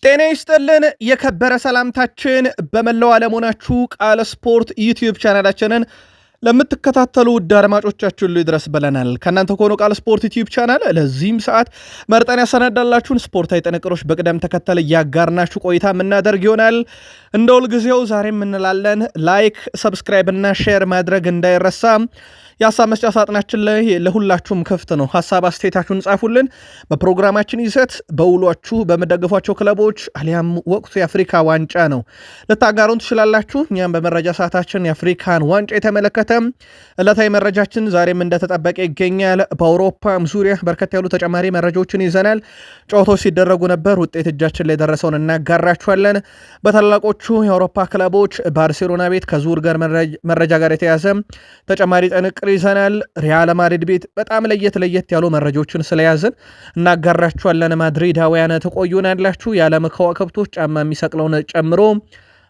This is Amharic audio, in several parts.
ጤና ይስጥልን የከበረ ሰላምታችን በመላው ዓለም ሆናችሁ ቃል ስፖርት ዩቲዩብ ቻናላችንን ለምትከታተሉ ውድ አድማጮቻችን ይድረስ ብለናል። ከእናንተ ከሆነ ቃል ስፖርት ዩቲዩብ ቻናል ለዚህም ሰዓት መርጠን ያሰናዳላችሁን ስፖርታዊ ጥንቅሮች በቅደም ተከተል እያጋርናችሁ ቆይታ የምናደርግ ይሆናል። እንደ ሁልጊዜው ዛሬም እንላለን ላይክ፣ ሰብስክራይብ እና ሼር ማድረግ እንዳይረሳ። የሀሳብ መስጫ ሳጥናችን ላይ ለሁላችሁም ክፍት ነው። ሀሳብ አስተያየታችሁን ጻፉልን። በፕሮግራማችን ይዘት በውሏችሁ በመደገፏቸው ክለቦች አሊያም ወቅቱ የአፍሪካ ዋንጫ ነው ልታጋሩን ትችላላችሁ። እኛም በመረጃ ሰዓታችን የአፍሪካን ዋንጫ የተመለከተ ዕለታዊ መረጃችን ዛሬም እንደተጠበቀ ይገኛል። በአውሮፓም ዙሪያ በርከት ያሉ ተጨማሪ መረጃዎችን ይዘናል። ጨዋታዎች ሲደረጉ ነበር፣ ውጤት እጃችን ላይ ደረሰውን እናጋራችኋለን። በታላላቆቹ የአውሮፓ ክለቦች ባርሴሎና ቤት ከዙር ጋር መረጃ ጋር የተያዘ ተጨማሪ ጥንቅር ይዘናል። ሪያል ማድሪድ ቤት በጣም ለየት ያሉ መረጃዎችን ስለያዝን እናጋራችኋለን። ማድሪዳውያን ተቆዩናላችሁ። የዓለም ከዋክብቶች ጫማ የሚሰቅለውን ጨምሮ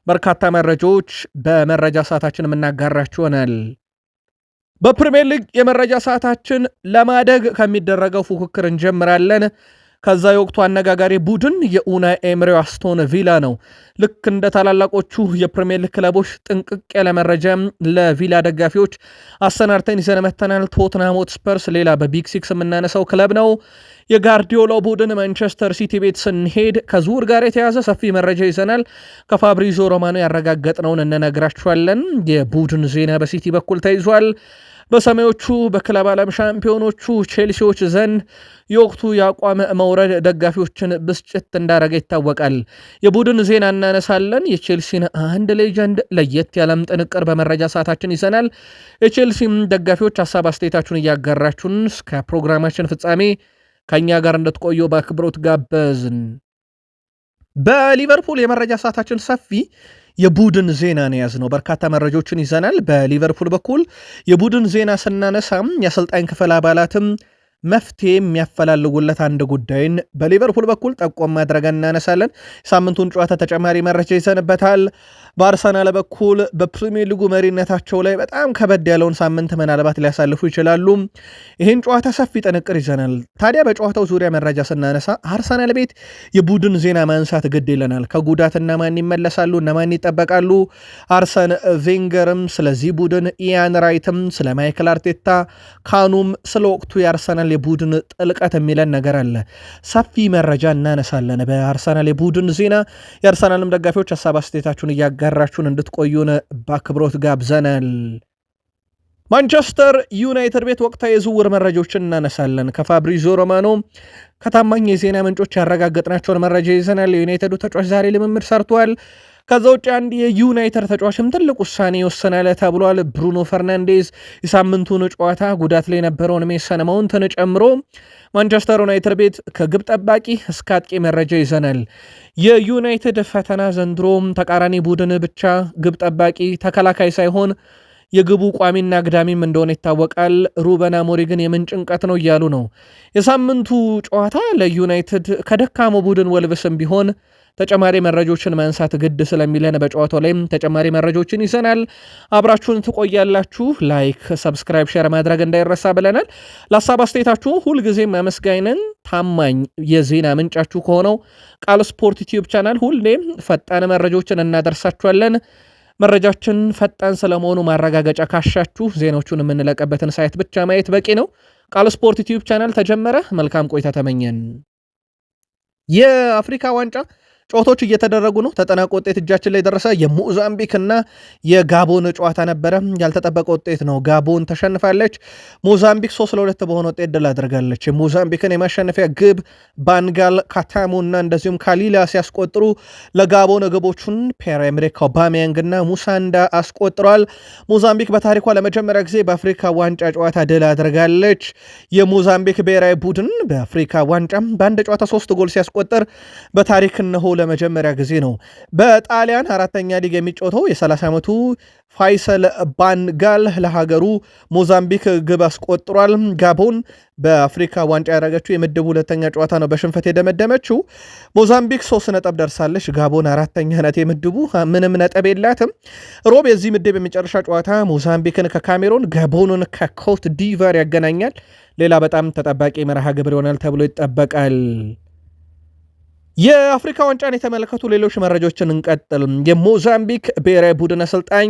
በርካታ መረጃዎች በመረጃ ሰዓታችን የምናጋራችኋል። በፕሪሚየር ሊግ የመረጃ ሰዓታችን ለማደግ ከሚደረገው ፉክክር እንጀምራለን። ከዛ የወቅቱ አነጋጋሪ ቡድን የኡናይ ኤምሪ አስቶን ቪላ ነው። ልክ እንደ ታላላቆቹ የፕሪሚየር ሊግ ክለቦች ጥንቅቅ ያለ መረጃ ለቪላ ደጋፊዎች አሰናድተን ይዘን መተናል። ቶትንሃም ሆትስፐርስ ሌላ በቢግ ሲክስ የምናነሳው ክለብ ነው። የጋርዲዮላው ቡድን ማንቸስተር ሲቲ ቤት ስንሄድ ከዙር ጋር የተያዘ ሰፊ መረጃ ይዘናል። ከፋብሪዞ ሮማኖ ያረጋገጥነውን እንነግራችኋለን። የቡድን ዜና በሲቲ በኩል ተይዟል። በሰማዮቹ በክለብ ዓለም ሻምፒዮኖቹ ቼልሲዎች ዘንድ የወቅቱ የአቋም መውረድ ደጋፊዎችን ብስጭት እንዳረገ ይታወቃል። የቡድን ዜና እናነሳለን። የቼልሲን አንድ ሌጀንድ ለየት ያለም ጥንቅር በመረጃ ሰዓታችን ይዘናል። የቼልሲም ደጋፊዎች ሀሳብ አስተያየታችሁን እያጋራችሁን እስከ ፕሮግራማችን ፍጻሜ ከእኛ ጋር እንድትቆዩ በአክብሮት ጋበዝን። በሊቨርፑል የመረጃ ሰዓታችን ሰፊ የቡድን ዜና ነው ያዝነው። በርካታ መረጃዎችን ይዘናል። በሊቨርፑል በኩል የቡድን ዜና ስናነሳም የአሰልጣኝ ክፍል አባላትም መፍትሄ የሚያፈላልጉለት አንድ ጉዳይን በሊቨርፑል በኩል ጠቆም ማድረግ እናነሳለን። ሳምንቱን ጨዋታ ተጨማሪ መረጃ ይዘንበታል። በአርሰናል በኩል በፕሪሚየር ሊጉ መሪነታቸው ላይ በጣም ከበድ ያለውን ሳምንት ምናልባት ሊያሳልፉ ይችላሉ። ይህን ጨዋታ ሰፊ ጥንቅር ይዘናል። ታዲያ በጨዋታው ዙሪያ መረጃ ስናነሳ አርሰናል ቤት የቡድን ዜና ማንሳት ግድ ይለናል። ከጉዳት እነማን ይመለሳሉ፣ እነማን ይጠበቃሉ፣ አርሰን ቬንገርም ስለዚህ ቡድን፣ ኢያን ራይትም ስለ ማይክል አርቴታ፣ ካኑም ስለ ወቅቱ የአርሰናል የቡድን ጥልቀት የሚለን ነገር አለ። ሰፊ መረጃ እናነሳለን በአርሰናል የቡድን ዜና። የአርሰናልም ደጋፊዎች ሀሳብ አስተያየታችሁን እያጋራችሁን እንድትቆዩን በአክብሮት ጋብዘናል። ማንቸስተር ዩናይትድ ቤት ወቅታዊ የዝውውር መረጃዎችን እናነሳለን። ከፋብሪዞ ሮማኖ ከታማኝ የዜና ምንጮች ያረጋገጥናቸውን መረጃ ይዘናል። የዩናይትዱ ተጫዋች ዛሬ ልምምድ ሰርቷል። ከዛ ውጭ አንድ የዩናይትድ ተጫዋችም ትልቅ ውሳኔ ይወሰናል ተብሏል። ብሩኖ ፈርናንዴዝ የሳምንቱን ጨዋታ ጉዳት ላይ የነበረውን ሜሰን ማውንትን ጨምሮ ማንቸስተር ዩናይትድ ቤት ከግብ ጠባቂ እስከ አጥቂ መረጃ ይዘናል። የዩናይትድ ፈተና ዘንድሮም ተቃራኒ ቡድን ብቻ ግብ ጠባቂ ተከላካይ ሳይሆን የግቡ ቋሚና አግዳሚም እንደሆነ ይታወቃል። ሩበን አሞሪም ግን የምን ጭንቀት ነው እያሉ ነው። የሳምንቱ ጨዋታ ለዩናይትድ ከደካማው ቡድን ወልቭስም ቢሆን ተጨማሪ መረጃዎችን ማንሳት ግድ ስለሚለን በጨዋታው ላይም ተጨማሪ መረጃዎችን ይዘናል። አብራችሁን ትቆያላችሁ። ላይክ፣ ሰብስክራይብ፣ ሼር ማድረግ እንዳይረሳ ብለናል። ለሀሳብ አስተያየታችሁ ሁልጊዜም አመስጋኝነን። ታማኝ የዜና ምንጫችሁ ከሆነው ቃል ስፖርት ዩቲዩብ ቻናል ሁሌም ፈጣን መረጃዎችን እናደርሳችኋለን። መረጃችን ፈጣን ስለመሆኑ ማረጋገጫ ካሻችሁ ዜናዎቹን የምንለቀበትን ሳይት ብቻ ማየት በቂ ነው። ቃል ስፖርት ዩቲዩብ ቻናል ተጀመረ። መልካም ቆይታ ተመኘን። የአፍሪካ ዋንጫ ጨዋታዎች እየተደረጉ ነው። ተጠናቆ ውጤት እጃችን ላይ ደረሰ። የሞዛምቢክ እና የጋቦን ጨዋታ ነበረ። ያልተጠበቀ ውጤት ነው። ጋቦን ተሸንፋለች። ሞዛምቢክ 3-2 በሆነ ውጤት ድል አድርጋለች። የሞዛምቢክን የማሸነፊያ ግብ ባንጋል ካታሙ እና እንደዚሁም ካሊላ ሲያስቆጥሩ ለጋቦን ግቦቹን ፒየር-ኤመሪክ ኦባሜያንግ እና ሙሳንዳ አስቆጥሯል። ሞዛምቢክ በታሪኳ ለመጀመሪያ ጊዜ በአፍሪካ ዋንጫ ጨዋታ ድል አድርጋለች። የሞዛምቢክ ብሔራዊ ቡድን በአፍሪካ ዋንጫ በአንድ ጨዋታ 3 ጎል ሲያስቆጥር በታሪክ እነሆ ለመጀመሪያ ጊዜ ነው። በጣሊያን አራተኛ ሊግ የሚጫወተው የ30 ዓመቱ ፋይሰል ባንጋል ለሀገሩ ሞዛምቢክ ግብ አስቆጥሯል። ጋቦን በአፍሪካ ዋንጫ ያደረገችው የምድብ ሁለተኛ ጨዋታ ነው በሽንፈት የደመደመችው። ሞዛምቢክ 3 ነጥብ ደርሳለች። ጋቦን አራተኛ ናት። የምድቡ ምንም ነጥብ የላትም። ሮብ የዚህ ምድብ የመጨረሻ ጨዋታ ሞዛምቢክን ከካሜሮን፣ ጋቦንን ከኮት ዲቫር ያገናኛል። ሌላ በጣም ተጠባቂ መርሃ ግብር ይሆናል ተብሎ ይጠበቃል። የአፍሪካ ዋንጫን የተመለከቱ ሌሎች መረጃዎችን እንቀጥል። የሞዛምቢክ ብሔራዊ ቡድን አሰልጣኝ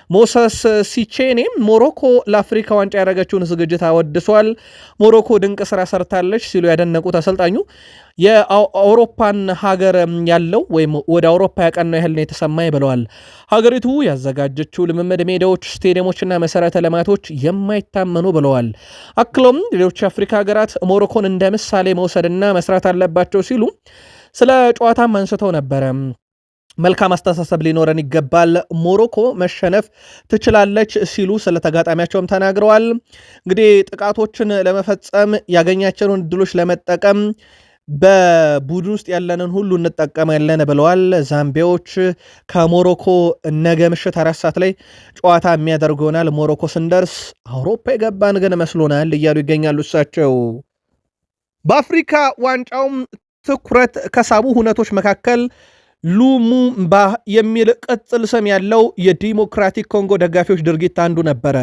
ሞሰስ ሲቼኔ ሞሮኮ ለአፍሪካ ዋንጫ ያደረገችውን ዝግጅት አወድሷል። ሞሮኮ ድንቅ ስራ ሰርታለች ሲሉ ያደነቁት አሰልጣኙ የአውሮፓን ሀገር ያለው ወይም ወደ አውሮፓ ያቀናው ያህል ነው የተሰማኝ ብለዋል። ሀገሪቱ ያዘጋጀችው ልምምድ ሜዳዎች፣ ስቴዲየሞችና መሰረተ ልማቶች የማይታመኑ ብለዋል። አክሎም ሌሎች የአፍሪካ ሀገራት ሞሮኮን እንደ ምሳሌ መውሰድና መስራት አለባቸው ሲሉ ስለ ጨዋታም አንስተው ነበረ። መልካም አስተሳሰብ ሊኖረን ይገባል፣ ሞሮኮ መሸነፍ ትችላለች ሲሉ ስለ ተጋጣሚያቸውም ተናግረዋል። እንግዲህ ጥቃቶችን ለመፈጸም ያገኛቸውን እድሎች ለመጠቀም በቡድን ውስጥ ያለንን ሁሉ እንጠቀማለን ብለዋል። ዛምቢያዎች ከሞሮኮ ነገ ምሽት 4 ሰዓት ላይ ጨዋታ የሚያደርጉ ይሆናል። ሞሮኮ ስንደርስ አውሮፓ የገባን ግን መስሎናል እያሉ ይገኛሉ እሳቸው። በአፍሪካ ዋንጫውም ትኩረት ከሳቡ ሁነቶች መካከል ሉሙምባ የሚል ቅጽል ስም ያለው የዲሞክራቲክ ኮንጎ ደጋፊዎች ድርጊት አንዱ ነበረ።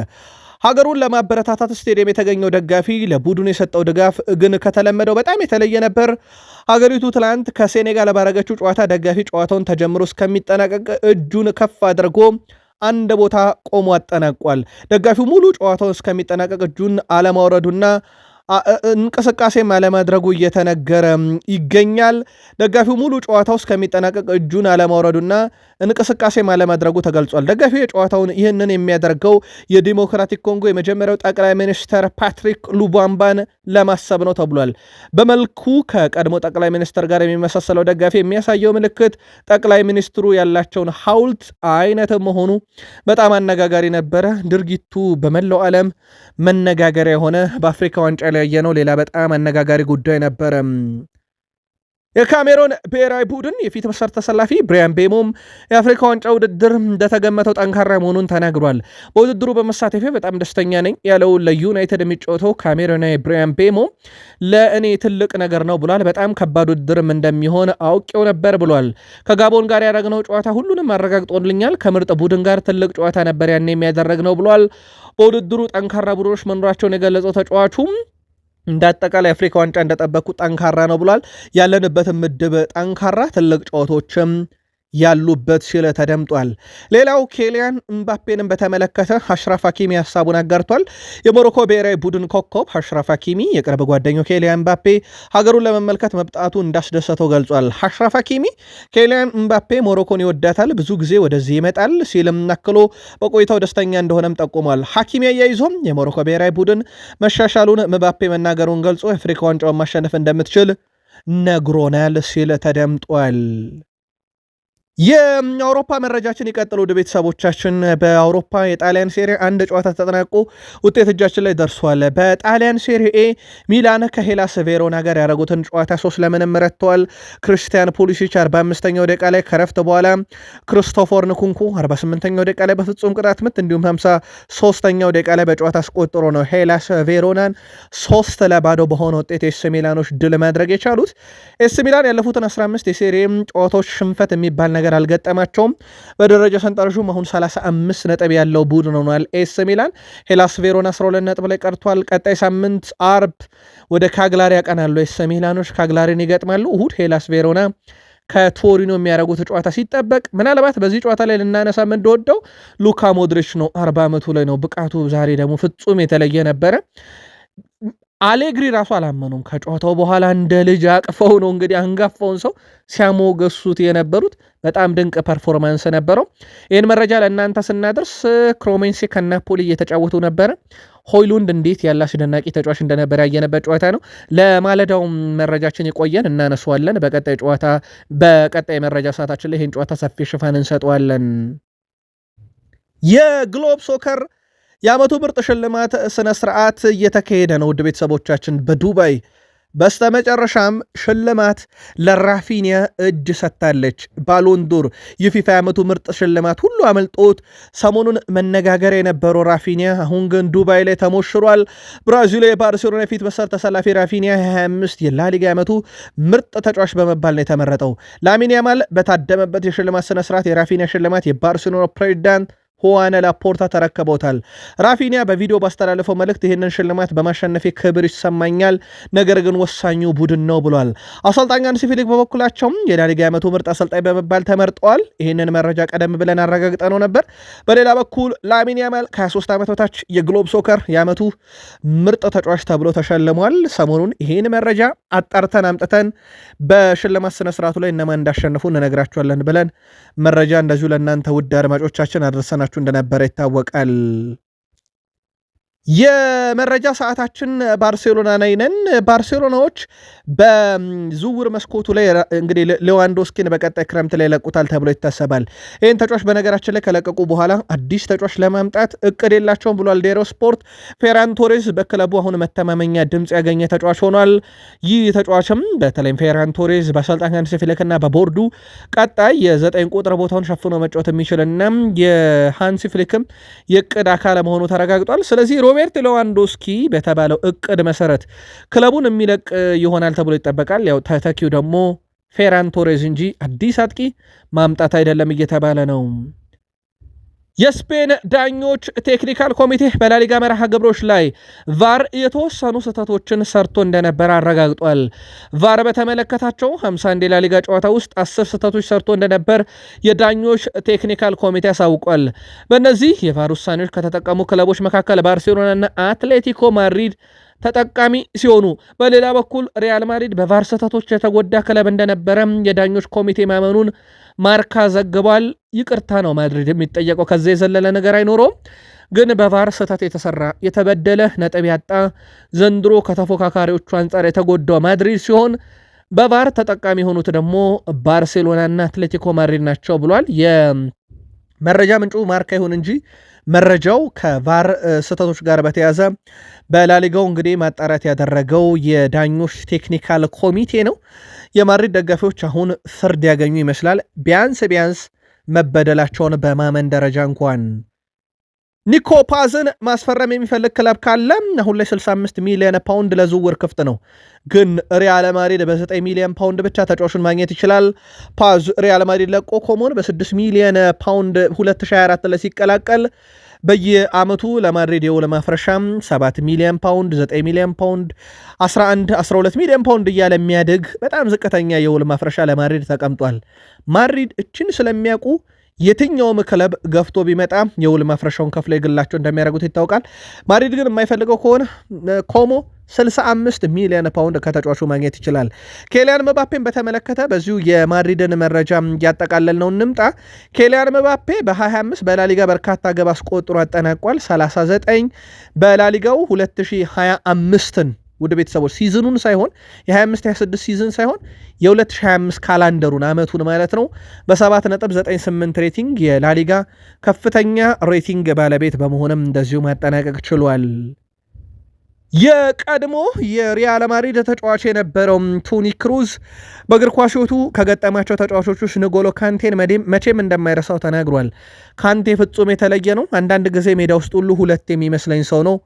ሀገሩን ለማበረታታት ስቴዲየም የተገኘው ደጋፊ ለቡድኑ የሰጠው ድጋፍ ግን ከተለመደው በጣም የተለየ ነበር። ሀገሪቱ ትላንት ከሴኔጋል ባረገችው ጨዋታ ደጋፊ ጨዋታውን ተጀምሮ እስከሚጠናቀቅ እጁን ከፍ አድርጎ አንድ ቦታ ቆሞ አጠናቋል። ደጋፊው ሙሉ ጨዋታውን እስከሚጠናቀቅ እጁን አለማውረዱና እንቅስቃሴም አለማድረጉ እየተነገረ ይገኛል። ደጋፊው ሙሉ ጨዋታው እስከሚጠናቀቅ እጁን አለማውረዱና እንቅስቃሴም አለማድረጉ ተገልጿል። ደጋፊው የጨዋታውን ይህንን የሚያደርገው የዲሞክራቲክ ኮንጎ የመጀመሪያው ጠቅላይ ሚኒስተር ፓትሪክ ሉባምባን ለማሰብ ነው ተብሏል። በመልኩ ከቀድሞ ጠቅላይ ሚኒስተር ጋር የሚመሳሰለው ደጋፊ የሚያሳየው ምልክት ጠቅላይ ሚኒስትሩ ያላቸውን ሐውልት አይነት መሆኑ በጣም አነጋጋሪ ነበረ። ድርጊቱ በመላው ዓለም መነጋገሪያ የሆነ በአፍሪካ ዋንጫ ላይ ያየነው ሌላ በጣም አነጋጋሪ ጉዳይ ነበረ። የካሜሮን ብሔራዊ ቡድን የፊት መስመር ተሰላፊ ብሪያን ቤሞም የአፍሪካ ዋንጫ ውድድር እንደተገመተው ጠንካራ መሆኑን ተናግሯል። በውድድሩ በመሳተፌ በጣም ደስተኛ ነኝ ያለው ለዩናይትድ የሚጫወተው ካሜሮናዊ ብሪያን ቤሞ ለእኔ ትልቅ ነገር ነው ብሏል። በጣም ከባድ ውድድርም እንደሚሆን አውቄው ነበር ብሏል። ከጋቦን ጋር ያደረግነው ጨዋታ ሁሉንም አረጋግጦልኛል። ከምርጥ ቡድን ጋር ትልቅ ጨዋታ ነበር ያን የሚያደረግነው ብሏል። በውድድሩ ጠንካራ ቡድኖች መኖራቸውን የገለጸው ተጫዋቹም እንደ አጠቃላይ አፍሪካ ዋንጫ እንደጠበቁ ጠንካራ ነው ብሏል። ያለንበትም ምድብ ጠንካራ ትልቅ ጨዋታዎችም ያሉበት ሲል ተደምጧል። ሌላው ኬሊያን እምባፔንም በተመለከተ አሽራፍ ሐኪሚ ሀሳቡን አጋርቷል። የሞሮኮ ብሔራዊ ቡድን ኮከብ አሽራፍ ሐኪሚ የቅርብ ጓደኛው ኬሊያን እምባፔ ሀገሩን ለመመልከት መብጣቱ እንዳስደሰተው ገልጿል። አሽራፍ ሐኪሚ ኬሊያን እምባፔ ሞሮኮን ይወዳታል፣ ብዙ ጊዜ ወደዚህ ይመጣል ሲልም አክሎ በቆይታው ደስተኛ እንደሆነም ጠቁሟል። ሐኪሚ አያይዞም የሞሮኮ ብሔራዊ ቡድን መሻሻሉን እምባፔ መናገሩን ገልጾ የአፍሪካ ዋንጫውን ማሸነፍ እንደምትችል ነግሮናል ሲል ተደምጧል። የአውሮፓ መረጃችን ይቀጥሉ። ወደ ቤተሰቦቻችን በአውሮፓ የጣሊያን ሴሪ አንድ ጨዋታ ተጠናቆ ውጤት እጃችን ላይ ደርሷል። በጣሊያን ሴሪ ኤ ሚላን ከሄላስ ቬሮና ጋር ያደረጉትን ጨዋታ 3-0 ረትተዋል። ክርስቲያን ፑሊሲች 45ኛው ደቂቃ ላይ ከረፍት በኋላ ክሪስቶፈር ንኩንኩ 48ኛው ደቂቃ ላይ በፍጹም ቅጣት ምት እንዲሁም 53ኛው ደቂቃ ላይ በጨዋታ አስቆጥሮ ነው ሄላስ ቬሮናን 3-0 በሆነ ውጤት ኤስ ሚላኖች ድል ማድረግ የቻሉት። ኤስ ሚላን ያለፉትን 15 የሴሪ ጨዋታዎች ሽንፈት የሚባል ነገር አልገጠማቸውም። በደረጃ ሰንጠረዡም አሁን 35 ነጥብ ያለው ቡድን ሆኗል ኤስ ሚላን። ሄላስ ቬሮና 12 ነጥብ ላይ ቀርቷል። ቀጣይ ሳምንት አርብ ወደ ካግላሪ ያቀናሉ ኤስ ሚላኖች፣ ካግላሪን ይገጥማሉ። እሁድ ሄላስ ቬሮና ከቶሪኖ የሚያደርጉት ጨዋታ ሲጠበቅ ምናልባት በዚህ ጨዋታ ላይ ልናነሳ እንደወደው ሉካ ሞድሪች ነው። 40 ዓመቱ ላይ ነው። ብቃቱ ዛሬ ደግሞ ፍጹም የተለየ ነበረ። አሌግሪ ራሱ አላመኑም። ከጨዋታው በኋላ እንደ ልጅ አቅፈው ነው እንግዲህ አንጋፋውን ሰው ሲያሞገሱት የነበሩት። በጣም ድንቅ ፐርፎርማንስ ነበረው። ይህን መረጃ ለእናንተ ስናደርስ ክሮሜንሴ ከናፖሊ እየተጫወቱ ነበረ። ሆይሉንድ እንዴት ያለ አስደናቂ ተጫዋች እንደነበረ ያየነበት ጨዋታ ነው። ለማለዳው መረጃችን የቆየን እናነሷለን። በቀጣይ መረጃ ሰዓታችን ላይ ይህን ጨዋታ ሰፊ ሽፋን እንሰጠዋለን። የግሎብ ሶከር የዓመቱ ምርጥ ሽልማት ስነ ስርዓት እየተካሄደ ነው። ውድ ቤተሰቦቻችን በዱባይ በስተመጨረሻም ሽልማት ለራፊኒያ እጅ ሰጥታለች። ባሎንዶር የፊፋ የዓመቱ ምርጥ ሽልማት ሁሉ አመልጦት ሰሞኑን መነጋገሪያ የነበረው ራፊኒያ አሁን ግን ዱባይ ላይ ተሞሽሯል። ብራዚል የባርሴሎና የፊት መስመር ተሰላፊ ራፊኒያ 25 የላሊጋ የዓመቱ ምርጥ ተጫዋች በመባል ነው የተመረጠው። ላሚን ያማል በታደመበት የሽልማት ስነ ስርዓት የራፊኒያ ሽልማት የባርሴሎና ፕሬዚዳንት ሁዋን ላፖርታ ተረከበውታል። ራፊኒያ በቪዲዮ ባስተላለፈው መልእክት ይህንን ሽልማት በማሸነፌ ክብር ይሰማኛል፣ ነገር ግን ወሳኙ ቡድን ነው ብሏል። አሰልጣኝ ሃንሲ ፍሊክ በበኩላቸውም የላሊጋ የዓመቱ ምርጥ አሰልጣኝ በመባል ተመርጠዋል። ይህንን መረጃ ቀደም ብለን አረጋግጠነው ነበር። በሌላ በኩል ላሚን ያማል ከ23 ዓመት በታች የግሎብ ሶከር የዓመቱ ምርጥ ተጫዋች ተብሎ ተሸልሟል። ሰሞኑን ይህን መረጃ አጣርተን አምጥተን በሽልማት ስነስርዓቱ ላይ እነማን እንዳሸንፉ እንነግራቸዋለን ብለን መረጃ እንደዚሁ ለእናንተ ውድ አድማጮቻችን አድርሰናችሁ እንደነበረ ይታወቃል። የመረጃ ሰዓታችን ባርሴሎና ላይ ነን። ባርሴሎናዎች በዝውውር መስኮቱ ላይ እንግዲህ ሌዋንዶስኪን በቀጣይ ክረምት ላይ ለቁታል ተብሎ ይታሰባል። ይህን ተጫዋች በነገራችን ላይ ከለቀቁ በኋላ አዲስ ተጫዋች ለማምጣት እቅድ የላቸውም ብሏል ዴሮ ስፖርት። ፌራን ቶሬዝ በክለቡ አሁን መተማመኛ ድምፅ ያገኘ ተጫዋች ሆኗል። ይህ ተጫዋችም በተለይም ፌራን ቶሬዝ በአሰልጣኝ ሃንሲ ፍሊክና በቦርዱ ቀጣይ የ9 ቁጥር ቦታውን ሸፍኖ መጫወት የሚችልና የሃንሲ ፍሊክም የእቅድ አካል መሆኑ ተረጋግጧል። ስለዚህ ሮቤርት ሌዋንዶስኪ በተባለው እቅድ መሰረት ክለቡን የሚለቅ ይሆናል ተብሎ ይጠበቃል። ያው ተተኪው ደግሞ ፌራን ቶሬዝ እንጂ አዲስ አጥቂ ማምጣት አይደለም እየተባለ ነው። የስፔን ዳኞች ቴክኒካል ኮሚቴ በላሊጋ መርሃ ግብሮች ላይ ቫር የተወሰኑ ስህተቶችን ሰርቶ እንደነበር አረጋግጧል። ቫር በተመለከታቸው 51 የላሊጋ ጨዋታ ውስጥ 10 ስህተቶች ሰርቶ እንደነበር የዳኞች ቴክኒካል ኮሚቴ አሳውቋል። በእነዚህ የቫር ውሳኔዎች ከተጠቀሙ ክለቦች መካከል ባርሴሎናና አትሌቲኮ ማድሪድ ተጠቃሚ ሲሆኑ፣ በሌላ በኩል ሪያል ማድሪድ በቫር ስህተቶች የተጎዳ ክለብ እንደነበረም የዳኞች ኮሚቴ ማመኑን ማርካ ዘግቧል። ይቅርታ ነው ማድሪድ የሚጠየቀው፣ ከዚ የዘለለ ነገር አይኖረውም። ግን በቫር ስህተት የተሰራ የተበደለ ነጥብ ያጣ ዘንድሮ ከተፎካካሪዎቹ አንጻር የተጎዳው ማድሪድ ሲሆን በቫር ተጠቃሚ የሆኑት ደግሞ ባርሴሎናና አትሌቲኮ ማድሪድ ናቸው ብሏል። የመረጃ ምንጩ ማርካ ይሁን እንጂ መረጃው ከቫር ስህተቶች ጋር በተያዘ በላሊጋው እንግዲህ ማጣራት ያደረገው የዳኞች ቴክኒካል ኮሚቴ ነው። የማድሪድ ደጋፊዎች አሁን ፍርድ ያገኙ ይመስላል፣ ቢያንስ መበደላቸውን በማመን ደረጃ እንኳን። ኒኮ ፓዝን ማስፈረም የሚፈልግ ክለብ ካለ አሁን ላይ 65 ሚሊዮን ፓውንድ ለዝውውር ክፍት ነው። ግን ሪያል ማድሪድ በ9 ሚሊዮን ፓውንድ ብቻ ተጫዋቹን ማግኘት ይችላል። ፓዝ ሪያል ማድሪድ ለቆ ኮሞን በ6 ሚሊዮን ፓውንድ 2024 ላይ ሲቀላቀል በየዓመቱ ለማድሪድ የውል ማፍረሻም 7 ሚሊዮን ፓውንድ፣ 9 ሚሊዮን ፓውንድ፣ 11፣ 12 ሚሊዮን ፓውንድ እያለ የሚያድግ በጣም ዝቅተኛ የውል ማፍረሻ ለማድሪድ ተቀምጧል። ማድሪድ እችን ስለሚያውቁ የትኛውም ክለብ ገፍቶ ቢመጣ የውል ማፍረሻውን ከፍሎ የግላቸው እንደሚያደርጉት ይታወቃል። ማድሪድ ግን የማይፈልገው ከሆነ ኮሞ 65 ሚሊዮን ፓውንድ ከተጫዋቹ ማግኘት ይችላል። ኬሊያን መባፔን በተመለከተ በዚሁ የማድሪድን መረጃ እያጠቃለል ነው እንምጣ። ኬሊያን መባፔ በ25 በላሊጋ በርካታ ግብ አስቆጥሮ አጠናቋል። 39 በላሊጋው 2025ን ውድ ቤተሰቦች ሲዝኑን ሳይሆን የ25-26 ሲዝን ሳይሆን የ2025 ካላንደሩን ዓመቱን ማለት ነው በ7.98 ሬቲንግ የላሊጋ ከፍተኛ ሬቲንግ ባለቤት በመሆንም እንደዚሁ ማጠናቀቅ ችሏል። የቀድሞ የሪያል ማድሪድ ተጫዋች የነበረው ቶኒ ክሩዝ በእግር ኳስ ሕይወቱ ከገጠማቸው ተጫዋቾች ውስጥ ንጎሎ ካንቴን መቼም እንደማይረሳው ተናግሯል። ካንቴ ፍጹም የተለየ ነው። አንዳንድ ጊዜ ሜዳ ውስጥ ሁሉ ሁለት የሚመስለኝ ሰው ነው።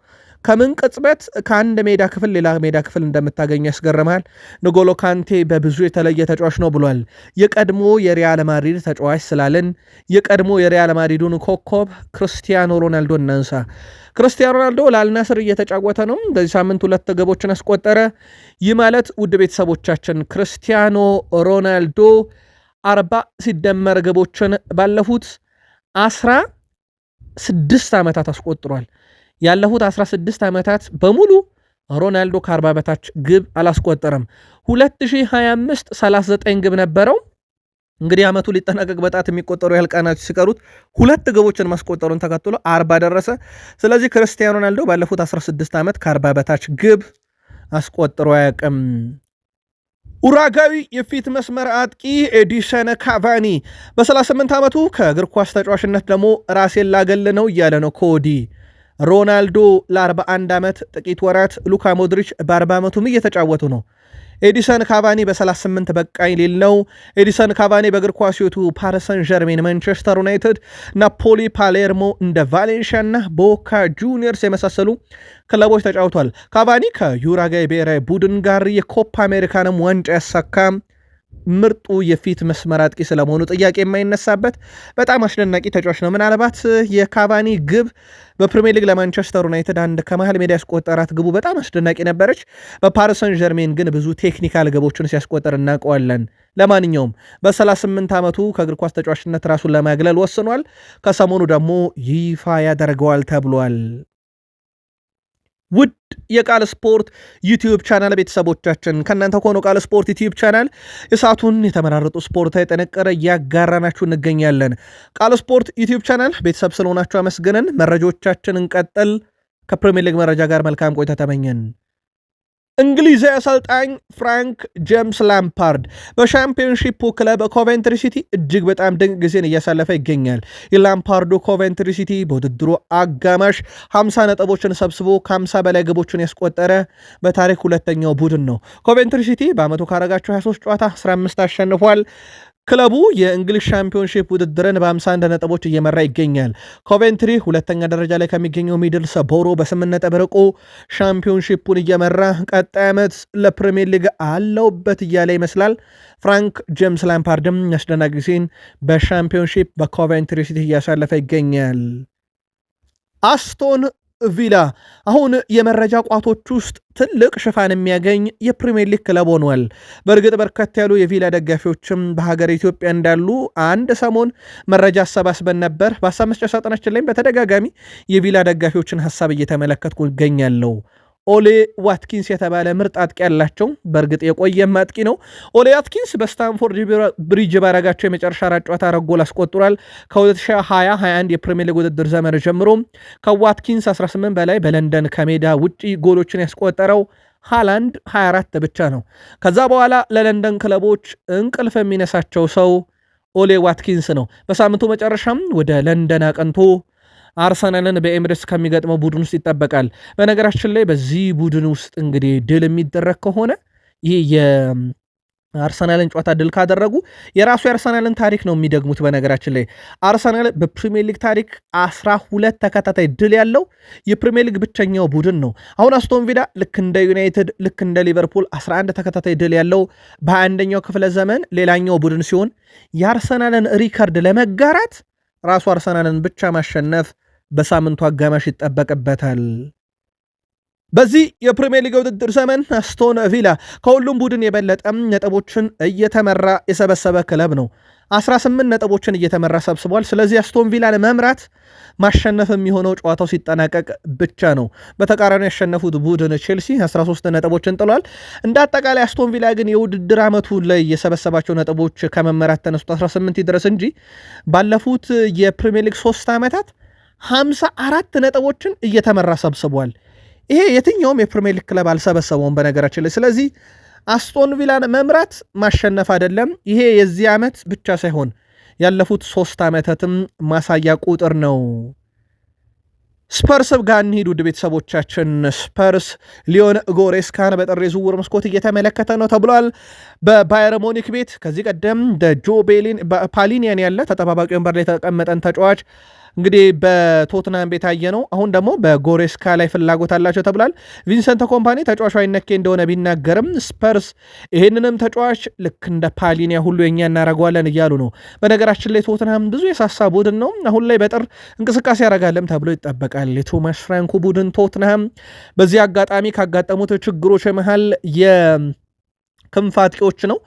ከምን ቅጽበት ከአንድ ሜዳ ክፍል ሌላ ሜዳ ክፍል እንደምታገኝ ያስገርማል። ንጎሎ ካንቴ በብዙ የተለየ ተጫዋች ነው ብሏል። የቀድሞ የሪያል ማድሪድ ተጫዋች ስላለን የቀድሞ የሪያል ማድሪዱን ኮከብ ክርስቲያኖ ሮናልዶ እናንሳ። ክርስቲያኖ ሮናልዶ ለአልናስር እየተጫወተ ነው። በዚህ ሳምንት 2 ግቦችን አስቆጠረ። ይህ ማለት ውድ ቤተሰቦቻችን ክርስቲያኖ ሮናልዶ 40 ሲደመር ግቦችን ባለፉት 16 ዓመታት አስቆጥሯል። ያለፉት 16 ዓመታት በሙሉ ሮናልዶ ከ40 በታች ግብ አላስቆጠረም። 2025 39 ግብ ነበረው። እንግዲህ ዓመቱ ሊጠናቀቅ በጣት የሚቆጠሩ ያህል ቀናት ሲቀሩት 2 ግቦችን ማስቆጠሩን ተከትሎ 40 ደረሰ። ስለዚህ ክርስቲያኖ ሮናልዶ ባለፉት 16 ዓመት ከ40 በታች ግብ አስቆጥሮ አያውቅም። ኡራጋዊ የፊት መስመር አጥቂ ኤዲሰን ካቫኒ በ38 ዓመቱ ከእግር ኳስ ተጫዋችነት ደግሞ ራሴን ላገል ነው እያለ ነው ኮዲ ሮናልዶ ለ41 ዓመት ጥቂት ወራት፣ ሉካ ሞድሪች በ40 ዓመቱም እየተጫወቱ ነው። ኤዲሰን ካቫኒ በ38 በቃኝ ሊል ነው። ኤዲሰን ካቫኒ በእግር ኳስ ሕይወቱ ፓሪስ ሰን ዠርሜን፣ ማንቸስተር ዩናይትድ፣ ናፖሊ፣ ፓሌርሞ፣ እንደ ቫሌንሺያ እና ቦካ ጁኒየርስ የመሳሰሉ ክለቦች ተጫውቷል። ካቫኒ ከዩራጋይ ብሔራዊ ቡድን ጋር የኮፓ አሜሪካንም ዋንጫ ያሳካ ምርጡ የፊት መስመር አጥቂ ስለመሆኑ ጥያቄ የማይነሳበት በጣም አስደናቂ ተጫዋች ነው። ምናልባት የካቫኒ ግብ በፕሪሚየር ሊግ ለማንቸስተር ዩናይትድ አንድ ከመሃል ሜዳ ያስቆጠራት ግቡ በጣም አስደናቂ ነበረች። በፓሪስ ሰን ዠርሜን ግን ብዙ ቴክኒካል ግቦችን ሲያስቆጠር እናውቀዋለን። ለማንኛውም በ38 ዓመቱ ከእግር ኳስ ተጫዋችነት ራሱን ለማግለል ወስኗል። ከሰሞኑ ደግሞ ይፋ ያደርገዋል ተብሏል። ውድ የቃል ስፖርት ዩቲዩብ ቻናል ቤተሰቦቻችን ከእናንተ ከሆነ ቃል ስፖርት ዩቲዩብ ቻናል የሰዓቱን የተመራረጡ ስፖርታዊ ጥንቅር እያጋራናችሁ እንገኛለን። ቃል ስፖርት ዩቲዩብ ቻናል ቤተሰብ ስለሆናችሁ አመስግነን መረጃዎቻችን እንቀጥል። ከፕሪሚየር ሊግ መረጃ ጋር መልካም ቆይታ ተመኘን። እንግሊዛዊ አሰልጣኝ ፍራንክ ጄምስ ላምፓርድ በሻምፒዮንሺፑ ክለብ ኮቬንትሪ ሲቲ እጅግ በጣም ድንቅ ጊዜን እያሳለፈ ይገኛል። የላምፓርዱ ኮቬንትሪ ሲቲ በውድድሩ አጋማሽ 50 ነጥቦችን ሰብስቦ ከ50 በላይ ግቦችን ያስቆጠረ በታሪክ ሁለተኛው ቡድን ነው። ኮቬንትሪ ሲቲ በዓመቱ ካረጋቸው 23 ጨዋታ 15 አሸንፏል። ክለቡ የእንግሊዝ ሻምፒዮንሺፕ ውድድርን በ51 ነጥቦች እየመራ ይገኛል። ኮቬንትሪ ሁለተኛ ደረጃ ላይ ከሚገኘው ሚድልስ ቦሮ በ8 ነጥብ ርቆ ሻምፒዮንሺፑን እየመራ ቀጣይ ዓመት ለፕሪሚየር ሊግ አለውበት እያለ ይመስላል። ፍራንክ ጄምስ ላምፓርድም አስደናቂ ጊዜን በሻምፒዮንሺፕ በኮቬንትሪ ሲቲ እያሳለፈ ይገኛል። አስቶን ቪላ አሁን የመረጃ ቋቶች ውስጥ ትልቅ ሽፋን የሚያገኝ የፕሪሚየር ሊግ ክለብ ሆኗል። በእርግጥ በርከት ያሉ የቪላ ደጋፊዎችም በሀገር ኢትዮጵያ እንዳሉ አንድ ሰሞን መረጃ አሰባስበን ነበር። በሀሳብ መስጫ ሳጥናችን ላይም በተደጋጋሚ የቪላ ደጋፊዎችን ሀሳብ እየተመለከትኩ ይገኛለሁ። ኦሌ ዋትኪንስ የተባለ ምርጥ አጥቂ ያላቸው፣ በእርግጥ የቆየም አጥቂ ነው። ኦሌ ዋትኪንስ በስታንፎርድ ብሪጅ ባረጋቸው የመጨረሻ 4 ጨዋታ 4 ጎል አስቆጥሯል። ከ2020-21 የፕሪሚየር ሊግ ውድድር ዘመን ጀምሮ ከዋትኪንስ 18 በላይ በለንደን ከሜዳ ውጪ ጎሎችን ያስቆጠረው ሃላንድ 24 ብቻ ነው። ከዛ በኋላ ለለንደን ክለቦች እንቅልፍ የሚነሳቸው ሰው ኦሌ ዋትኪንስ ነው። በሳምንቱ መጨረሻም ወደ ለንደን አቀንቶ አርሰናልን በኤምሬትስ ከሚገጥመው ቡድን ውስጥ ይጠበቃል። በነገራችን ላይ በዚህ ቡድን ውስጥ እንግዲህ ድል የሚደረግ ከሆነ ይህ የአርሰናልን ጨዋታ ድል ካደረጉ የራሱ የአርሰናልን ታሪክ ነው የሚደግሙት። በነገራችን ላይ አርሰናል በፕሪሚየር ሊግ ታሪክ 12 ተከታታይ ድል ያለው የፕሪሚየር ሊግ ብቸኛው ቡድን ነው። አሁን አስቶን ቪላ ልክ እንደ ዩናይትድ ልክ እንደ ሊቨርፑል 11 ተከታታይ ድል ያለው በ21ኛው ክፍለ ዘመን ሌላኛው ቡድን ሲሆን የአርሰናልን ሪከርድ ለመጋራት ራሱ አርሰናልን ብቻ ማሸነፍ በሳምንቱ አጋማሽ ይጠበቅበታል። በዚህ የፕሪሚየር ሊግ ውድድር ዘመን አስቶን ቪላ ከሁሉም ቡድን የበለጠም ነጥቦችን እየተመራ የሰበሰበ ክለብ ነው። 18 ነጥቦችን እየተመራ ሰብስቧል። ስለዚህ አስቶን ቪላን መምራት ማሸነፍ የሚሆነው ጨዋታው ሲጠናቀቅ ብቻ ነው። በተቃራኒ ያሸነፉት ቡድን ቼልሲ 13 ነጥቦችን ጥሏል። እንደ አጠቃላይ አስቶን ቪላ ግን የውድድር ዓመቱ ላይ የሰበሰባቸው ነጥቦች ከመመራት ተነስቶ 18 ይድረስ እንጂ ባለፉት የፕሪሚየር ሊግ 3 ዓመታት 54 ነጥቦችን እየተመራ ሰብስቧል። ይሄ የትኛውም የፕሪሚየር ሊግ ክለብ አልሰበሰበውም በነገራችን ላይ። ስለዚህ አስቶን ቪላን መምራት ማሸነፍ አይደለም። ይሄ የዚህ ዓመት ብቻ ሳይሆን ያለፉት 3 ዓመታትም ማሳያ ቁጥር ነው። ስፐርስ ጋር እንሂድ ውድ ቤተሰቦቻችን። ስፐርስ ሊዮን ጎሬስካን በጥር የዝውውር መስኮት እየተመለከተ ነው ተብሏል። በባየር ሙኒክ ቤት ከዚህ ቀደም ጆ ፓሊኒያን ያለ ተጠባባቂ ወንበር ላይ የተቀመጠን ተጫዋች እንግዲህ በቶትናም ቤት አየ ነው። አሁን ደግሞ በጎሬስካ ላይ ፍላጎት አላቸው ተብሏል። ቪንሰንት ኮምፓኒ ተጫዋቹ አይነኬ እንደሆነ ቢናገርም ስፐርስ ይህንንም ተጫዋች ልክ እንደ ፓሊኒያ ሁሉ የኛ እናደርገዋለን እያሉ ነው። በነገራችን ላይ ቶትናም ብዙ የሳሳ ቡድን ነው። አሁን ላይ በጥር እንቅስቃሴ ያደርጋለም ተብሎ ይጠበቃል። የቶማስ ፍራንኩ ቡድን ቶትናም በዚህ አጋጣሚ ካጋጠሙት ችግሮች መሃል ክንፍ አጥቂዎች ነው።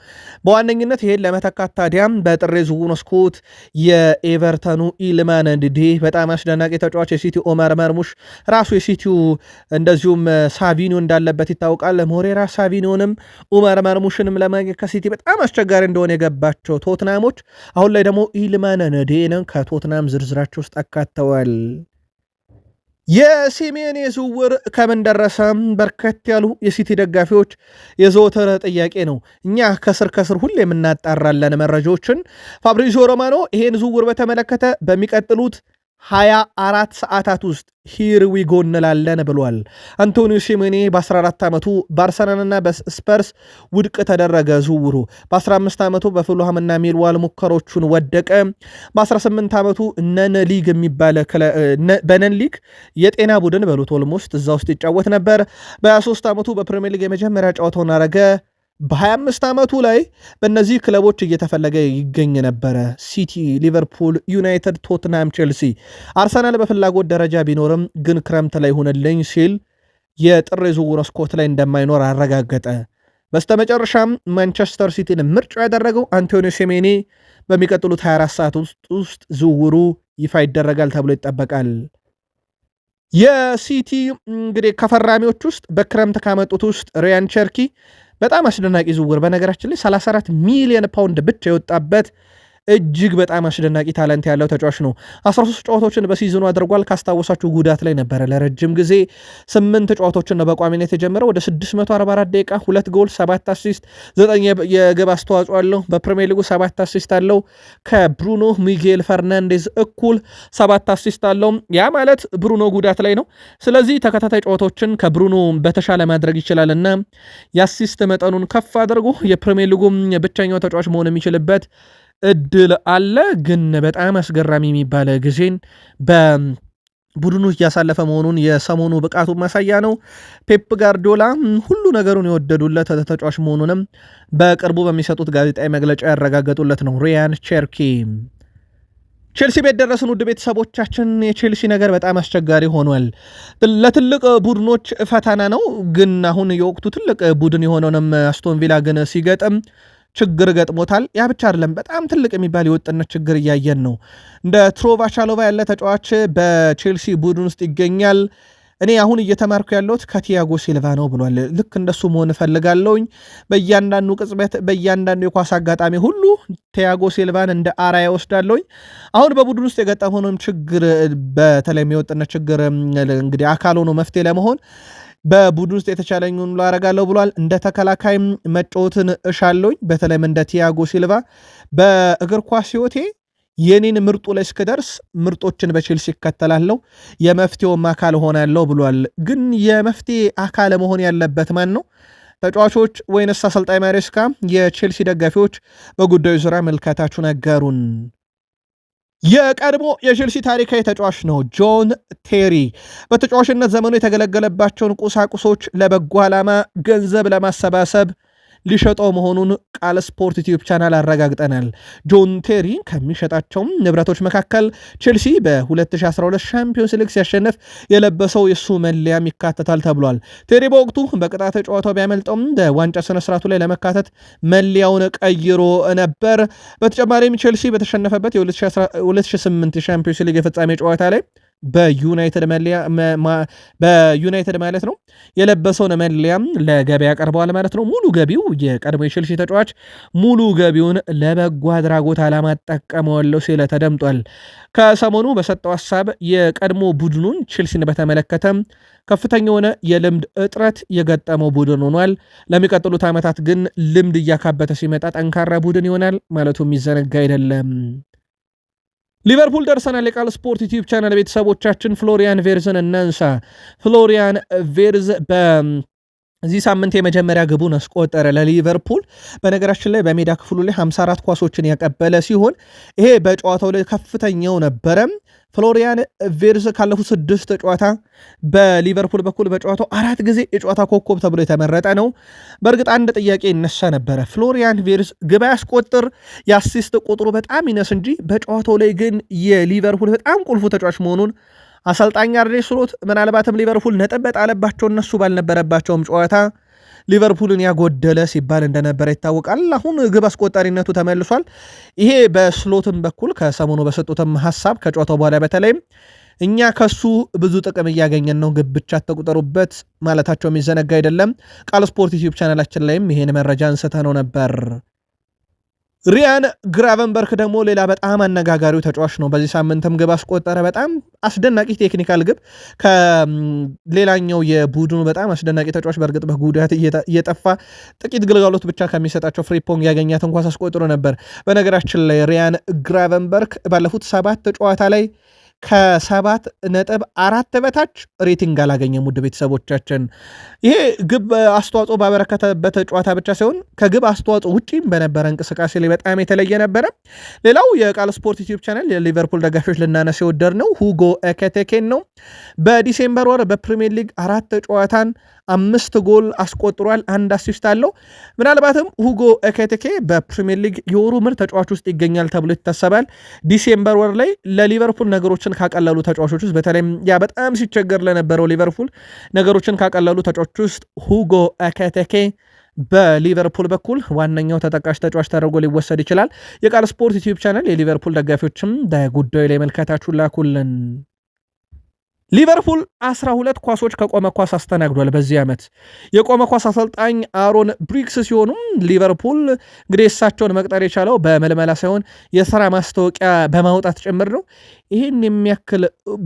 በዋነኝነት ይሄን ለመተካት ታዲያም በጥር የዝውውር መስኮት የኤቨርተኑ ኢልማን እንዲህ በጣም አስደናቂ ተጫዋች የሲቲው ኦመር መርሙሽ ራሱ የሲቲው እንደዚሁም ሳቪኒዮ እንዳለበት ይታወቃል። ሞሬራ ሳቪኒዮንም ኦመር መርሙሽንም ለማግኘት ከሲቲ በጣም አስቸጋሪ እንደሆነ የገባቸው ቶትናሞች አሁን ላይ ደግሞ ኢልማን እንዲህን ከቶትናም ዝርዝራቸው ውስጥ አካተዋል። የሲሜን ዝውውር ከምን ደረሰ? በርከት ያሉ የሲቲ ደጋፊዎች የዘወትር ጥያቄ ነው። እኛ ከስር ሁሌ የምናጣራለን መረጃዎችን። ፋብሪዚዮ ሮማኖ ይሄን ዝውውር በተመለከተ በሚቀጥሉት 24 ሰዓታት ውስጥ ሂር ዊ ጎ እንላለን ብሏል። አንቶኒዮ ሲሜኔ በ14 ዓመቱ በአርሰናልና በስፐርስ ውድቅ ተደረገ ዝውውሩ። በ15 ዓመቱ በፉልሃምና ሚልዋል ሙከሮቹን ወደቀ። በ18 ዓመቱ ነን ሊግ የሚባለ በነን ሊግ የጤና ቡድን በሉት ኦልሞስት እዛ ውስጥ ይጫወት ነበር። በ23 ዓመቱ በፕሪሚየር ሊግ የመጀመሪያ ጨዋታውን አረገ። በ25 ዓመቱ ላይ በእነዚህ ክለቦች እየተፈለገ ይገኝ ነበረ። ሲቲ፣ ሊቨርፑል፣ ዩናይትድ፣ ቶትናም፣ ቼልሲ። አርሰናል በፍላጎት ደረጃ ቢኖርም ግን ክረምት ላይ ሆነልኝ ሲል የጥር ዝውውር መስኮት ላይ እንደማይኖር አረጋገጠ። በስተመጨረሻም ማንቸስተር ሲቲን ምርጫ ያደረገው አንቶኒዮ ሴሜኒ በሚቀጥሉት 24 ሰዓት ውስጥ ዝውውሩ ይፋ ይደረጋል ተብሎ ይጠበቃል። የሲቲ እንግዲህ ከፈራሚዎች ውስጥ በክረምት ካመጡት ውስጥ ሪያን ቸርኪ በጣም አስደናቂ ዝውውር፣ በነገራችን ላይ 34 ሚሊዮን ፓውንድ ብቻ የወጣበት እጅግ በጣም አስደናቂ ታለንት ያለው ተጫዋች ነው። 13 ጨዋታዎችን በሲዝኑ አድርጓል። ካስታወሳችሁ ጉዳት ላይ ነበረ ለረጅም ጊዜ። 8 ጨዋታዎችን ነው በቋሚነት የጀመረው። ወደ 644 ደቂቃ 2 ጎል 7 አሲስት 9 የግብ አስተዋጽኦ አለው። በፕሪሚየር ሊጉ 7 አሲስት አለው። ከብሩኖ ሚጌል ፈርናንዴዝ እኩል 7 አሲስት አለው። ያ ማለት ብሩኖ ጉዳት ላይ ነው። ስለዚህ ተከታታይ ጨዋታዎችን ከብሩኖ በተሻለ ማድረግ ይችላልና የአሲስት መጠኑን ከፍ አድርጎ የፕሪሚየር ሊጉ ብቸኛው ተጫዋች መሆን የሚችልበት እድል አለ። ግን በጣም አስገራሚ የሚባለ ጊዜን በቡድኑ እያሳለፈ መሆኑን የሰሞኑ ብቃቱ ማሳያ ነው። ፔፕ ጋርዲዮላ ሁሉ ነገሩን የወደዱለት ተጫዋች መሆኑንም በቅርቡ በሚሰጡት ጋዜጣዊ መግለጫ ያረጋገጡለት ነው። ሪያን ቸርኪ ቼልሲ ቤት ደረስን። ውድ ቤተሰቦቻችን የቼልሲ ነገር በጣም አስቸጋሪ ሆኗል። ለትልቅ ቡድኖች ፈተና ነው። ግን አሁን የወቅቱ ትልቅ ቡድን የሆነውንም አስቶን ቪላ ግን ሲገጥም ችግር ገጥሞታል። ያ ብቻ አይደለም፣ በጣም ትልቅ የሚባል የወጥነት ችግር እያየን ነው። እንደ ትሮቫ ቻሎቫ ያለ ተጫዋች በቼልሲ ቡድን ውስጥ ይገኛል። እኔ አሁን እየተማርኩ ያለሁት ከቲያጎ ሲልቫ ነው ብሏል። ልክ እንደሱ መሆን እፈልጋለሁኝ። በእያንዳንዱ ቅጽበት፣ በእያንዳንዱ የኳስ አጋጣሚ ሁሉ ቲያጎ ሲልቫን እንደ አራያ ወስዳለሁኝ። አሁን በቡድን ውስጥ የገጠመውንም ችግር በተለይም የወጥነት ችግር እንግዲህ አካል ሆኖ መፍትሄ ለመሆን በቡድን ውስጥ የተቻለኝን ላረጋለሁ ብሏል። እንደ ተከላካይ መጫወትን እሻለሁኝ፣ በተለይም እንደ ቲያጎ ሲልቫ። በእግር ኳስ ሕይወቴ የኔን ምርጡ ላይ እስክደርስ ምርጦችን በቼልሲ ይከተላለሁ፣ የመፍትሄውም አካል ሆናለሁ ብሏል። ግን የመፍትሄ አካል መሆን ያለበት ማን ነው? ተጫዋቾች ወይንስ አሰልጣኝ ማሬስካ? የቼልሲ ደጋፊዎች በጉዳዩ ዙሪያ መልከታችሁ ነገሩን። የቀድሞ የቼልሲ ታሪካዊ ተጫዋች ነው ጆን ቴሪ። በተጫዋችነት ዘመኑ የተገለገለባቸውን ቁሳቁሶች ለበጎ ዓላማ ገንዘብ ለማሰባሰብ ሊሸጠው መሆኑን ቃል ስፖርት ዩቲዩብ ቻናል አረጋግጠናል። ጆን ቴሪ ከሚሸጣቸው ንብረቶች መካከል ቼልሲ በ2012 ሻምፒዮንስ ሊግ ሲያሸንፍ የለበሰው የሱ መለያም ይካተታል ተብሏል። ቴሪ በወቅቱ በቅጣት ጨዋታው ቢያመልጠውም በዋንጫ ስነስርዓቱ ላይ ለመካተት መለያውን ቀይሮ ነበር። በተጨማሪም ቼልሲ በተሸነፈበት የ2008 የሻምፒዮንስ ሊግ የፍጻሜ ጨዋታ ላይ በዩናይትድ ማለት ነው የለበሰውን መለያም ለገበያ ቀርበዋል ማለት ነው። ሙሉ ገቢው የቀድሞ የቼልሲ ተጫዋች ሙሉ ገቢውን ለበጎ አድራጎት ዓላማ ጠቀመዋለሁ ሲል ተደምጧል። ከሰሞኑ በሰጠው ሐሳብ የቀድሞ ቡድኑን ቼልሲን በተመለከተ ከፍተኛ የሆነ የልምድ እጥረት የገጠመው ቡድን ሆኗል። ለሚቀጥሉት ዓመታት ግን ልምድ እያካበተ ሲመጣ ጠንካራ ቡድን ይሆናል ማለቱ የሚዘነጋ አይደለም። ሊቨርፑል ደርሰናል። የቃል ስፖርት ዩቲዩብ ቻናል ቤተሰቦቻችን ፍሎሪያን ቬርዝን እናንሳ። ፍሎሪያን ቬርዝ በዚህ ሳምንት የመጀመሪያ ግቡን አስቆጠረ ለሊቨርፑል። በነገራችን ላይ በሜዳ ክፍሉ ላይ 54 ኳሶችን ያቀበለ ሲሆን ይሄ በጨዋታው ላይ ከፍተኛው ነበረ። ፍሎሪያን ቬርዝ ካለፉት 6 ጨዋታ በሊቨርፑል በኩል በጨዋታው 4 ጊዜ የጨዋታ ኮከብ ተብሎ የተመረጠ ነው። በእርግጥ አንድ ጥያቄ ይነሳ ነበረ። ፍሎሪያን ቬርዝ ግብ ያስቆጥር የአሲስት ቁጥሩ በጣም ይነስ እንጂ በጨዋታው ላይ ግን የሊቨርፑል በጣም ቁልፉ ተጫዋች መሆኑን አሰልጣኝ አርኔ ስሎት ምናልባትም ሊቨርፑል ነጥብ በጣለባቸው እነሱ ባልነበረባቸውም ጨዋታ ሊቨርፑልን ያጎደለ ሲባል እንደነበረ ይታወቃል። አሁን ግብ አስቆጣሪነቱ ተመልሷል። ይሄ በስሎትም በኩል ከሰሞኑ በሰጡትም ሐሳብ ከጨዋታው በኋላ በተለይም እኛ ከሱ ብዙ ጥቅም እያገኘን ነው፣ ግብ ብቻ ተቆጠሩበት ማለታቸው የሚዘነጋ አይደለም። ቃል ስፖርት ዩቲዩብ ቻናላችን ላይም ይሄን መረጃ አንስተነው ነበር። ሪያን ግራቨንበርክ ደግሞ ሌላ በጣም አነጋጋሪው ተጫዋች ነው። በዚህ ሳምንትም ግብ አስቆጠረ። በጣም አስደናቂ ቴክኒካል ግብ ከሌላኛው የቡድኑ በጣም አስደናቂ ተጫዋች በእርግጥ በጉዳት እየጠፋ ጥቂት ግልጋሎት ብቻ ከሚሰጣቸው ፍሪፖንግ ያገኛትን ኳስ አስቆጥሮ ነበር። በነገራችን ላይ ሪያን ግራቨንበርክ ባለፉት 7 ጨዋታ ላይ ከ7.4 በታች ሬቲንግ አላገኘም። ውድ ቤተሰቦቻችን ይሄ ግብ አስተዋጽኦ ባበረከተበት ጨዋታ ብቻ ሳይሆን ከግብ አስተዋጽኦ ውጪም በነበረ እንቅስቃሴ ላይ በጣም የተለየ ነበረ። ሌላው የቃል ስፖርት ዩቲዩብ ቻናል የሊቨርፑል ደጋፊዎች ልናነሳ የወደድነው ሁጎ ኤኪቲኬን ነው። በዲሴምበር ወር በፕሪሚየር ሊግ 4 ጨዋታን 5 ጎል አስቆጥሯል፣ 1 አሲስት አለው። ምናልባትም ሁጎ ኤኪቲኬ በፕሪሚየር ሊግ የወሩ ምርጥ ተጫዋች ውስጥ ይገኛል ተብሎ ይታሰባል። ዲሴምበር ወር ላይ ለሊቨርፑል ነገሮችን ካቀለሉ ተጫዋቾች ውስጥ በተለይም ያ በጣም ሲቸገር ለነበረው ሊቨርፑል ነገሮችን ካቀለሉ ተጫዋቾች ውስጥ ሁጎ ኤኪቲኬ በሊቨርፑል በኩል ዋነኛው ተጠቃሽ ተጫዋች ተደርጎ ሊወሰድ ይችላል። የቃል ስፖርት ዩቲዩብ ቻናል የሊቨርፑል ደጋፊዎችም በጉዳዩ ላይ መልከታችሁን ላኩልን። ሊቨርፑል 12 ኳሶች ከቆመ ኳስ አስተናግዷል። በዚህ ዓመት የቆመ ኳስ አሰልጣኝ አሮን ብሪክስ ሲሆኑ ሊቨርፑል እንግዲህ እሳቸውን መቅጠር የቻለው በመልመላ ሳይሆን የሥራ ማስታወቂያ በማውጣት ጭምር ነው። ይህን የሚያክል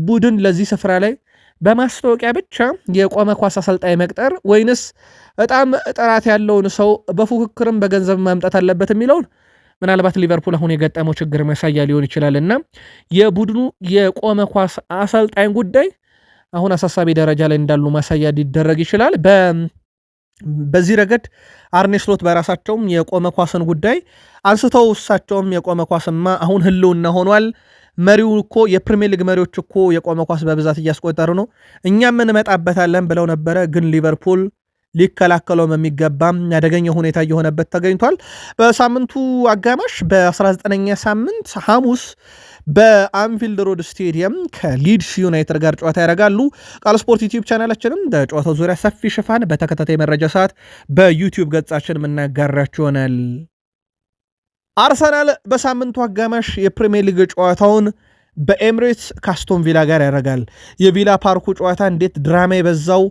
ቡድን ለዚህ ስፍራ ላይ በማስታወቂያ ብቻ የቆመ ኳስ አሰልጣኝ መቅጠር ወይንስ በጣም ጥራት ያለውን ሰው በፉክክርም በገንዘብ ማምጣት አለበት የሚለውን ምናልባት ሊቨርፑል አሁን የገጠመው ችግር መሳያ ሊሆን ይችላል እና የቡድኑ የቆመ ኳስ አሰልጣኝ ጉዳይ አሁን አሳሳቢ ደረጃ ላይ እንዳሉ ማሳያ ሊደረግ ይችላል። በዚህ ረገድ አርኔ ስሎት በራሳቸውም የቆመ ኳስን ጉዳይ አንስተው እሳቸውም የቆመ ኳስማ አሁን ህልውና ሆኗል፣ መሪው እኮ የፕሪሚየር ሊግ መሪዎች እኮ የቆመ ኳስ በብዛት እያስቆጠሩ ነው፣ እኛም እንመጣበታለን ብለው ነበረ። ግን ሊቨርፑል ሊከላከለውም የሚገባም ያደገኘ ሁኔታ እየሆነበት ተገኝቷል። በሳምንቱ አጋማሽ በ19ኛ ሳምንት ሐሙስ በአንፊልድ ሮድ ስቴዲየም ከሊድስ ዩናይትድ ጋር ጨዋታ ያደርጋሉ። ቃል ስፖርት ዩቲዩብ ቻናላችንም በጨዋታው ዙሪያ ሰፊ ሽፋን በተከታታይ መረጃ ሰዓት በዩቲዩብ ገጻችን የምናጋራችሁ ይሆናል። አርሰናል በሳምንቱ አጋማሽ የፕሪሚየር ሊግ ጨዋታውን በኤምሬትስ ካስቶን ቪላ ጋር ያደርጋል። የቪላ ፓርኩ ጨዋታ እንዴት ድራማ የበዛው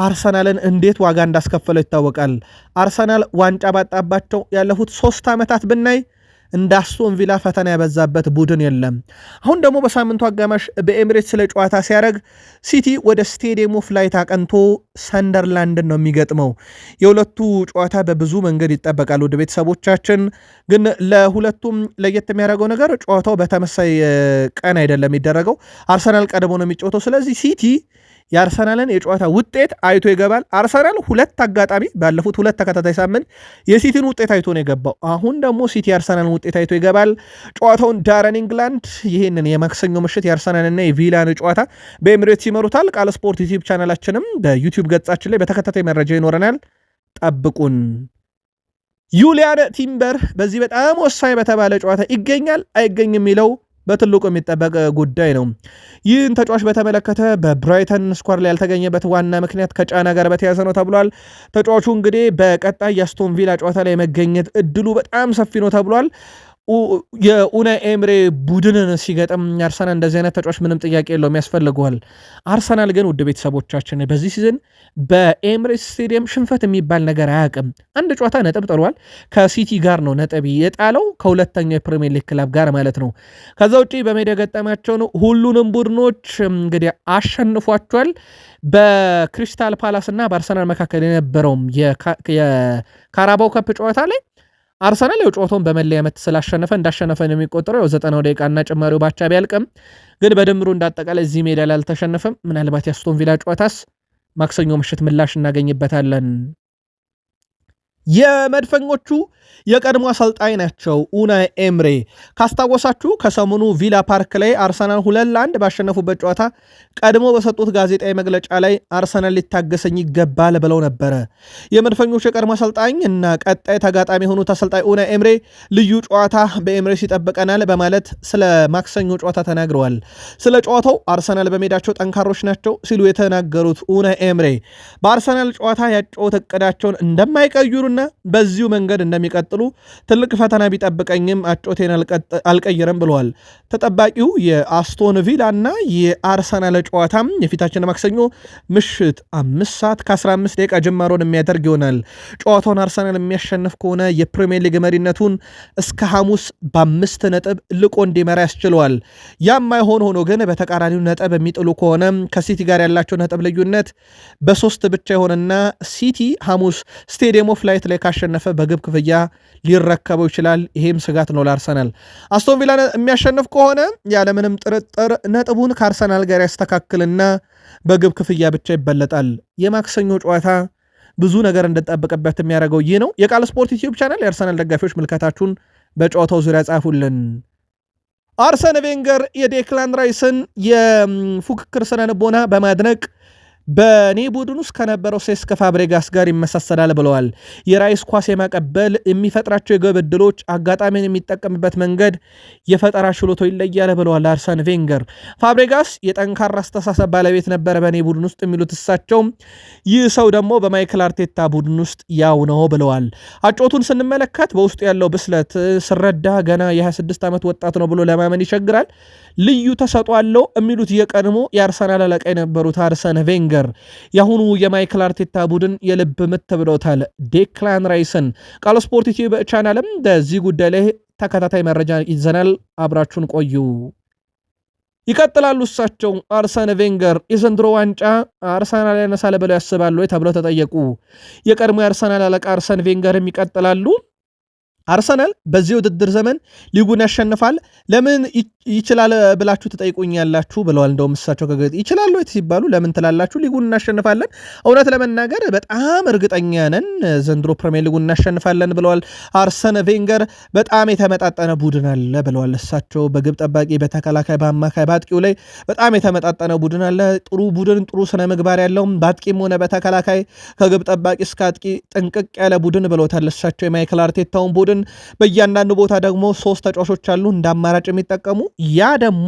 አርሰናልን እንዴት ዋጋ እንዳስከፈለው ይታወቃል። አርሰናል ዋንጫ ባጣባቸው ያለፉት 3 ዓመታት ብናይ እንደ አስቶን ቪላ ፈተና ያበዛበት ቡድን የለም። አሁን ደግሞ በሳምንቱ አጋማሽ በኤምሬትስ ስለ ጨዋታ ሲያደርግ ሲቲ ወደ ስቴዲየም ኦፍ ላይት አቀንቶ ሰንደርላንድን ነው የሚገጥመው። የሁለቱ ጨዋታ በብዙ መንገድ ይጠበቃል። ወደ ቤተሰቦቻችን ግን ለሁለቱም ለየት የሚያደርገው ነገር ጨዋታው በተመሳይ ቀን አይደለም የሚደረገው። አርሰናል ቀድሞ ነው የሚጫወተው። ስለዚህ ሲቲ የአርሰናልን የጨዋታ ውጤት አይቶ ይገባል። አርሰናል 2 አጋጣሚ ባለፉት 2 ተከታታይ ሳምንት የሲቲን ውጤት አይቶ ነው የገባው። አሁን ደግሞ ሲቲ የአርሰናልን ውጤት አይቶ ይገባል። ጨዋታውን ዳረን ኢንግላንድ ይህንን የማክሰኞ ምሽት የአርሰናልና የቪላን ጨዋታ በኤምሬትስ ይመሩታል። ቃል ስፖርት ዩቲዩብ ቻናላችንም በዩቲዩብ ገጻችን ላይ በተከታታይ መረጃ ይኖረናል። ጠብቁን። ዩሊያን ቲምበር በዚህ በጣም ወሳኝ በተባለ ጨዋታ ይገኛል አይገኝም የሚለው በትልቁ የሚጠበቅ ጉዳይ ነው። ይህን ተጫዋች በተመለከተ በብራይተን ስኳር ላይ ያልተገኘበት ዋና ምክንያት ከጫና ጋር በተያዘ ነው ተብሏል። ተጫዋቹ እንግዲህ በቀጣይ የአስቶን ቪላ ጨዋታ ላይ መገኘት እድሉ በጣም ሰፊ ነው ተብሏል። የኡናይ ኤምሬ ቡድንን ሲገጥም አርሰናል እንደዚህ አይነት ተጫዋች ምንም ጥያቄ የለውም ያስፈልገዋል። አርሰናል ግን ውድ ቤተሰቦቻችን በዚህ ሲዝን በኤምሬትስ ስቴዲየም ሽንፈት የሚባል ነገር አያውቅም። አንድ ጨዋታ ነጥብ ጥሏል። ከሲቲ ጋር ነው ነጥብ የጣለው፣ ከሁለተኛው የፕሪሚየር ሊግ ክለብ ጋር ማለት ነው። ከዛ ውጪ በሜዳ የገጠማቸውን ሁሉንም ቡድኖች እንግዲህ አሸንፏቸዋል። በክሪስታል ፓላስ እና በአርሰናል መካከል የነበረውም የካራባው ካፕ ጨዋታ ላይ አርሰናል የጨዋታውን በመለያ ምት ስላሸነፈ እንዳሸነፈ ነው የሚቆጠረው። 90 ደቂቃና ጭማሪው ባቻ ቢያልቅም ግን በድምሩ እንዳጠቃላይ እዚህ ሜዳ ላይ አልተሸነፈም። ምናልባት የአስቶን ቪላ ጨዋታስ ማክሰኞ ምሽት ምላሽ እናገኝበታለን። የመድፈኞቹ የቀድሞ አሰልጣኝ ናቸው ኡናይ ኤምሬ። ካስታወሳችሁ ከሰሞኑ ቪላ ፓርክ ላይ አርሰናል 2-1 ባሸነፉበት ጨዋታ ቀድሞ በሰጡት ጋዜጣዊ መግለጫ ላይ አርሰናል ሊታገሰኝ ይገባል ብለው ነበረ። የመድፈኞቹ የቀድሞ አሰልጣኝ እና ቀጣይ ተጋጣሚ የሆኑት አሰልጣኝ ኡናይ ኤምሬ ልዩ ጨዋታ በኤምሬትስ ይጠብቀናል በማለት ስለ ማክሰኞ ጨዋታ ተናግረዋል። ስለ ጨዋታው አርሰናል በሜዳቸው ጠንካሮች ናቸው ሲሉ የተናገሩት ኡናይ ኤምሬ በአርሰናል ጨዋታ ያጨዋወት እቅዳቸውን እንደማይቀይሩና በዚሁ መንገድ እንደሚቀጥሉ ትልቅ ፈተና ቢጠብቀኝም አጮቴን አልቀይርም ብለዋል። ተጠባቂው የአስቶን ቪላ እና የአርሰናል ጨዋታም የፊታችን ማክሰኞ ምሽት 5:15 ጅማሮን የሚያደርግ ይሆናል። ጨዋታውን አርሰናል የሚያሸንፍ ከሆነ የፕሪሚየር ሊግ መሪነቱን እስከ ሐሙስ በ5 ነጥብ ልቆ እንዲመራ ያስችለዋል። ያም አይሆን ሆኖ ግን በተቃራኒው ነጥብ የሚጥሉ ከሆነ ከሲቲ ጋር ያላቸው ነጥብ ልዩነት በ3 ብቻ የሆነና ሲቲ ሐሙስ ስቴዲየም ኦፍ ላይት ራይት ላይ ካሸነፈ በግብ ክፍያ ሊረከበው ይችላል። ይሄም ስጋት ነው ለአርሰናል። አስቶን ቪላ የሚያሸንፍ ከሆነ ያለምንም ጥርጥር ነጥቡን ከአርሰናል ጋር ያስተካክልና በግብ ክፍያ ብቻ ይበለጣል። የማክሰኞ ጨዋታ ብዙ ነገር እንድጠብቅበት የሚያደርገው ይህ ነው። የቃል ስፖርት ዩቲዩብ ቻናል የአርሰናል ደጋፊዎች ምልከታችሁን በጨዋታው ዙሪያ ጻፉልን። አርሰን ቬንገር የዴክላን ራይስን የፉክክር ስነ ልቦና በማድነቅ በኔ ቡድን ውስጥ ከነበረው ሴስክ ፋብሬጋስ ጋር ይመሳሰላል ብለዋል። የራይስ ኳስ የማቀበል የሚፈጥራቸው የግብ ዕድሎች አጋጣሚን የሚጠቀምበት መንገድ የፈጠራ ችሎታው ይለያል ብለዋል አርሰን ቬንገር። ፋብሬጋስ የጠንካራ አስተሳሰብ ባለቤት ነበረ በኔ ቡድን ውስጥ የሚሉት እሳቸው፣ ይህ ሰው ደግሞ በማይክል አርቴታ ቡድን ውስጥ ያው ነው ብለዋል። አጮቱን ስንመለከት በውስጡ ያለው ብስለት ስረዳ ገና የ26 ዓመት ወጣት ነው ብሎ ለማመን ይቸግራል። ልዩ ተሰጥኦ አለው የሚሉት የቀድሞ የአርሰናል አለቃ የነበሩት አርሰን ቬንገር የአሁኑ የማይክል አርቴታ ቡድን የልብ ምት ብለውታል ዴክላን ራይስን። ቃል ስፖርት ዩቲዩብ ቻናልም በዚህ ጉዳይ ላይ ተከታታይ መረጃ ይዘናል። አብራችሁን ቆዩ። ይቀጥላሉ። እሳቸው አርሰን ቬንገር የዘንድሮ ዋንጫ አርሰናል ያነሳል ብለው ያስባሉ ተብለው ተጠየቁ። የቀድሞ የአርሰናል አለቃ አርሰን ቬንገርም ይቀጥላሉ። አርሰናል በዚህ ውድድር ዘመን ሊጉን ያሸንፋል ለምን ይችላል ብላችሁ ትጠይቁኛላችሁ ብለዋል። እንደውም እሳቸው ከገጥ ይችላሉ ሲባሉ ለምን ትላላችሁ? ሊጉን እናሸንፋለን፣ እውነት ለመናገር በጣም እርግጠኛ ነን ዘንድሮ ፕሪሚየር ሊጉን እናሸንፋለን ብለዋል አርሰን ቬንገር። በጣም የተመጣጠነ ቡድን አለ ብለዋል እሳቸው። በግብ ጠባቂ፣ በተከላካይ፣ በአማካይ፣ በአጥቂው ላይ በጣም የተመጣጠነ ቡድን አለ። ጥሩ ቡድን፣ ጥሩ ስነ ምግባር ያለው በአጥቂም ሆነ በተከላካይ ከግብ ጠባቂ እስከ አጥቂ ጥንቅቅ ያለ ቡድን ብለውታል እሳቸው የማይክል አርቴታውን ቡድን። በእያንዳንዱ ቦታ ደግሞ 3 ተጫዋቾች አሉ እንደ አማራጭ የሚጠቀሙ፣ ያ ደግሞ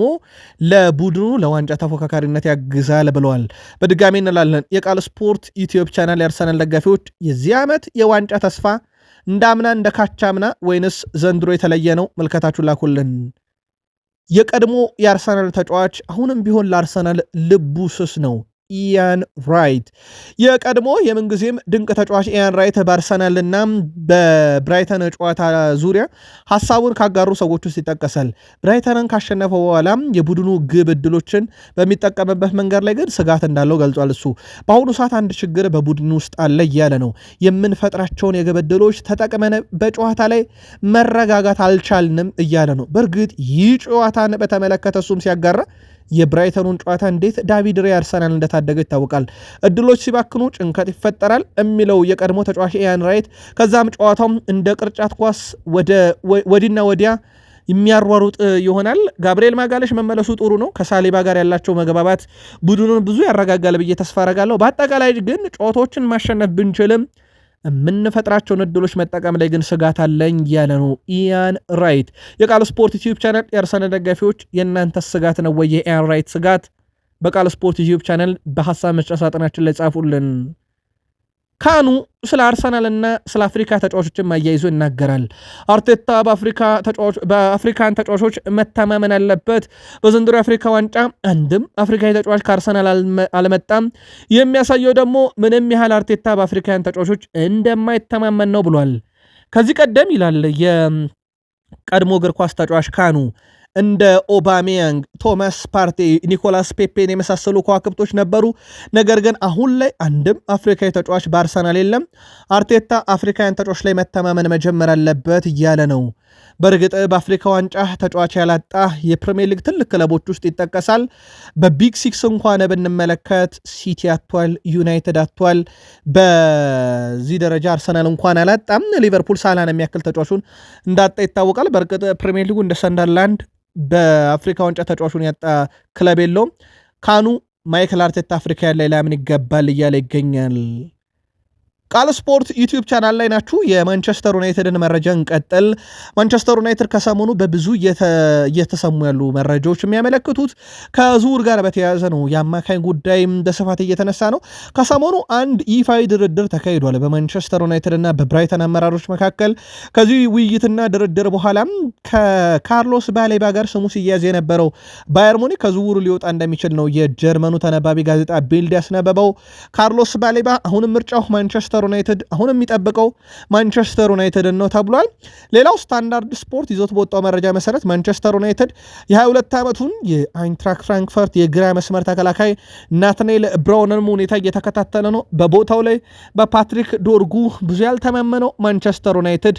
ለቡድኑ ለዋንጫ ተፎካካሪነት ያግዛል ብለዋል። በድጋሚ እንላለን የቃል ስፖርት ዩቲዩብ ቻናል የአርሰናል ደጋፊዎች የዚህ ዓመት የዋንጫ ተስፋ እንዳምና እንደ ካቻምና ወይንስ ዘንድሮ የተለየ ነው? መልከታችሁን ላኩልን። የቀድሞ የአርሰናል ተጫዋች አሁንም ቢሆን ለአርሰናል ልቡ ስስ ነው። ኢያን ራይት የቀድሞ የምንጊዜም ድንቅ ተጫዋች ኢያን ራይት በአርሰናልና በብራይተን ጨዋታ ዙሪያ ሐሳቡን ካጋሩ ሰዎች ውስጥ ይጠቀሳል። ብራይተንን ካሸነፈ በኋላ የቡድኑ ግብ ዕድሎችን በሚጠቀምበት መንገድ ላይ ግን ስጋት እንዳለው ገልጿል። እሱ በአሁኑ ሰዓት አንድ ችግር በቡድኑ ውስጥ አለ እያለ ነው። የምንፈጥራቸውን የግብ ዕድሎች ተጠቅመን በጨዋታ ላይ መረጋጋት አልቻልንም እያለ ነው። በእርግጥ ይህ ጨዋታን በተመለከተ እሱም ሲያጋራ የብራይተኑን ጨዋታ እንዴት ዳቪድ ሬ አርሰናል እንደታደገው ይታወቃል። እድሎች ሲባክኑ ጭንቀት ይፈጠራል የሚለው የቀድሞ ተጫዋች ኢያን ራይት ከዛም ጨዋታውም እንደ ቅርጫት ኳስ ወዲና ወዲያ የሚያሯሩጥ ይሆናል። ጋብሪኤል ማጋለሽ መመለሱ ጥሩ ነው። ከሳሊባ ጋር ያላቸው መግባባት ቡድኑን ብዙ ያረጋጋል ብዬ ተስፋ አረጋለሁ። በአጠቃላይ ግን ጨዋታዎችን ማሸነፍ ብንችልም የምንፈጥራቸውን እድሎች መጠቀም ላይ ግን ስጋት አለኝ ያለ ነው ኢያን ራይት። የቃል ስፖርት ዩቲዩብ ቻናል የአርሰናል ደጋፊዎች የእናንተ ስጋት ነው ወይ የኢያን ራይት ስጋት? በቃል ስፖርት ዩቲዩብ ቻናል በሐሳብ መስጫ ሳጥናችን ላይ ጻፉልን። ካኑ ስለ አርሰናልና ስለ አፍሪካ ተጫዋቾችን ማያይዞ ይናገራል። አርቴታ በአፍሪካን ተጫዋቾች መተማመን አለበት። በዘንድሮ የአፍሪካ ዋንጫ አንድም አፍሪካዊ ተጫዋች ከአርሰናል አልመጣም። የሚያሳየው ደግሞ ምንም ያህል አርቴታ በአፍሪካን ተጫዋቾች እንደማይተማመን ነው ብሏል። ከዚህ ቀደም ይላል የቀድሞ እግር ኳስ ተጫዋች ካኑ እንደ ኦባሜያንግ፣ ቶማስ ፓርቴ፣ ኒኮላስ ፔፔን የመሳሰሉ ከዋክብቶች ነበሩ። ነገር ግን አሁን ላይ አንድም አፍሪካዊ ተጫዋች በአርሰናል የለም። አርቴታ አፍሪካውያን ተጫዋች ላይ መተማመን መጀመር አለበት እያለ ነው። በእርግጥ በአፍሪካ ዋንጫ ተጫዋች ያላጣ የፕሪሚየር ሊግ ትልቅ ክለቦች ውስጥ ይጠቀሳል። በቢግ ሲክስ እንኳን ብንመለከት ሲቲ አቷል፣ ዩናይትድ አቷል። በዚህ ደረጃ አርሰናል እንኳን አላጣም። ሊቨርፑል ሳላን የሚያክል ተጫዋቹን እንዳጣ ይታወቃል። በእርግጥ ፕሪሚየር ሊጉ እንደ ሰንደርላንድ በአፍሪካ ዋንጫ ተጫዋቹን ያጣ ክለብ የለውም። ካኑ ማይክል አርቴታ አፍሪካ ያለ ላምን ይገባል እያለ ይገኛል። ቃል ስፖርት ዩቲዩብ ቻናል ላይ ናችሁ። የማንቸስተር ዩናይትድን መረጃ እንቀጥል። ማንቸስተር ዩናይትድ ከሰሞኑ በብዙ እየተሰሙ ያሉ መረጃዎች የሚያመለክቱት ከዝውውር ጋር በተያያዘ ነው። የአማካኝ ጉዳይም በስፋት እየተነሳ ነው። ከሰሞኑ አንድ ይፋዊ ድርድር ተካሂዷል በማንቸስተር ዩናይትድ እና በብራይተን አመራሮች መካከል። ከዚህ ውይይትና ድርድር በኋላም ከካርሎስ ባሌባ ጋር ስሙ ሲያዝ የነበረው ባየር ሙኒክ ከዝውውሩ ሊወጣ እንደሚችል ነው የጀርመኑ ተነባቢ ጋዜጣ ቢልድ ያስነበበው። ካርሎስ ባሌባ አሁንም ምርጫው ማንቸስተር ማንቸስተር ዩናይትድ አሁን የሚጠብቀው ማንቸስተር ዩናይትድ ነው ተብሏል። ሌላው ስታንዳርድ ስፖርት ይዞት በወጣው መረጃ መሰረት ማንቸስተር ዩናይትድ የ22 ዓመቱን የአይንትራክት ፍራንክፈርት የግራ መስመር ተከላካይ ናትናኤል ብራውንን ሁኔታ እየተከታተለ ነው። በቦታው ላይ በፓትሪክ ዶርጉ ብዙ ያልተማመነው ማንቸስተር ዩናይትድ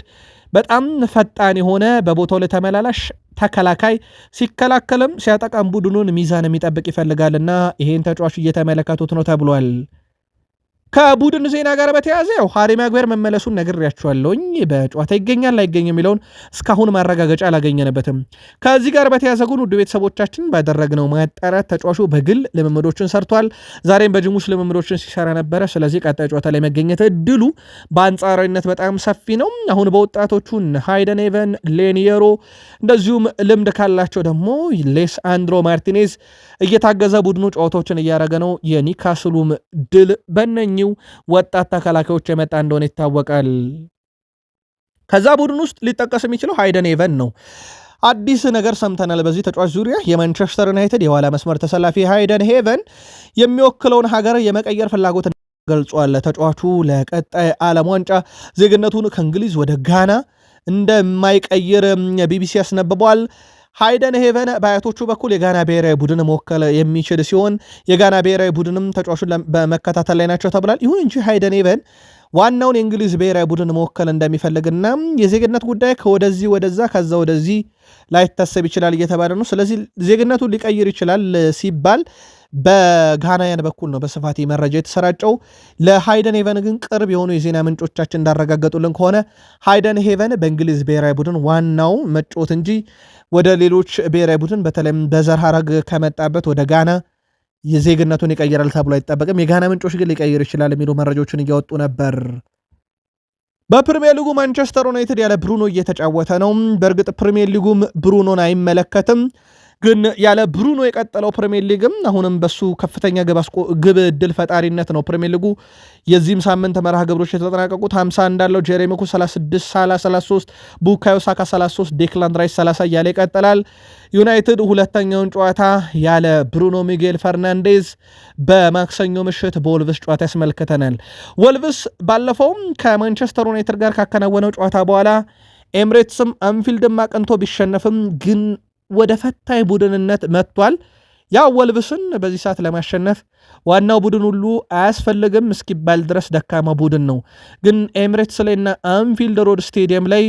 በጣም ፈጣን የሆነ በቦታው ላይ ተመላላሽ ተከላካይ ሲከላከልም ሲያጠቃም ቡድኑን ሚዛን የሚጠብቅ ይፈልጋልና ይሄን ተጫዋች እየተመለከቱት ነው ተብሏል። ከቡድን ዜና ጋር በተያያዘ ያው ሃሪ ማጓየር መመለሱን ነግሬያችኋለሁኝ። በጨዋታ ይገኛል ላይገኝ የሚለውን እስካሁን ማረጋገጫ አላገኘንበትም። ከዚህ ጋር በተያያዘ ግን ውድ ቤተሰቦቻችን ባደረግነው ማጣራት ተጫዋቹ በግል ልምምዶችን ሰርቷል። ዛሬም በጅሙስ ልምምዶችን ሲሰራ ነበረ። ስለዚህ ቀጣይ ጨዋታ ላይ መገኘት እድሉ በአንጻራዊነት በጣም ሰፊ ነው። አሁን በወጣቶቹን ሃይደን ኤቨን፣ ሌኒየሮ እንደዚሁም ልምድ ካላቸው ደግሞ ሌሳንድሮ ማርቲኔዝ እየታገዘ ቡድኑ ጨዋታዎችን እያደረገ ነው። የኒካስሉም ድል በነኚው ወጣት ተከላካዮች የመጣ እንደሆነ ይታወቃል። ከዛ ቡድን ውስጥ ሊጠቀስ የሚችለው ሃይደን ኤቨን ነው። አዲስ ነገር ሰምተናል በዚህ ተጫዋች ዙሪያ። የማንቸስተር ዩናይትድ የኋላ መስመር ተሰላፊ ሃይደን ኤቨን የሚወክለውን ሀገር የመቀየር ፍላጎት ገልጿል። ተጫዋቹ ለቀጣይ ዓለም ዋንጫ ዜግነቱን ከእንግሊዝ ወደ ጋና እንደማይቀይር ቢቢሲ ያስነብቧል። ሃይደን ኤቨን በአያቶቹ በኩል የጋና ብሔራዊ ቡድን መወከል የሚችል ሲሆን የጋና ብሔራዊ ቡድንም ተጫዋቹን በመከታተል ላይ ናቸው ተብሏል። ይሁን እንጂ ሃይደን ኤቨን ዋናውን የእንግሊዝ ብሔራዊ ቡድን መወከል እንደሚፈልግና የዜግነት ጉዳይ ከወደዚህ ወደዛ ከዛ ወደዚህ ላይታሰብ ይችላል እየተባለ ነው። ስለዚህ ዜግነቱን ሊቀይር ይችላል ሲባል በጋናያን በኩል ነው በስፋት መረጃ የተሰራጨው። ለሃይደን ኤቨን ግን ቅርብ የሆኑ የዜና ምንጮቻችን እንዳረጋገጡልን ከሆነ ሃይደን ኤቨን በእንግሊዝ ብሔራዊ ቡድን ዋናው መጫወት እንጂ ወደ ሌሎች ብሔራዊ ቡድን በተለይም በዘር ሐረግ ከመጣበት ወደ ጋና የዜግነቱን ይቀይራል ተብሎ አይጠበቅም። የጋና ምንጮች ግን ሊቀይር ይችላል የሚሉ መረጃዎችን እያወጡ ነበር። በፕሪሚየር ሊጉ ማንቸስተር ዩናይትድ ያለ ብሩኖ እየተጫወተ ነው። በእርግጥ ፕሪሚየር ሊጉም ብሩኖን አይመለከትም፣ ግን ያለ ብሩኖ የቀጠለው ፕሪሚየር ሊግም አሁንም በሱ ከፍተኛ ግብ እድል ፈጣሪነት ነው። ፕሪሚየር ሊጉ የዚህም ሳምንት መርሃ ግብሮች የተጠናቀቁት 50 እንዳለው ጄሬሚ ኩ 36፣ ሳላ 33፣ ቡካዮ ሳካ 33፣ ዴክላን ራይስ 30 እያለ ይቀጥላል። ዩናይትድ ሁለተኛውን ጨዋታ ያለ ብሩኖ ሚጌል ፈርናንዴዝ በማክሰኞ ምሽት በወልቭስ ጨዋታ ያስመልክተናል። ወልቭስ ባለፈውም ከማንቸስተር ዩናይትድ ጋር ካከናወነው ጨዋታ በኋላ ኤምሬትስም አንፊልድም አቅንቶ ቢሸነፍም ግን ወደ ፈታኝ ቡድንነት መጥቷል። ያ ወልቭስን በዚህ ሰዓት ለማሸነፍ ዋናው ቡድን ሁሉ አያስፈልግም እስኪባል ድረስ ደካማ ቡድን ነው። ግን ኤምሬትስ ላይና አንፊልድ ሮድ ስቴዲየም ላይ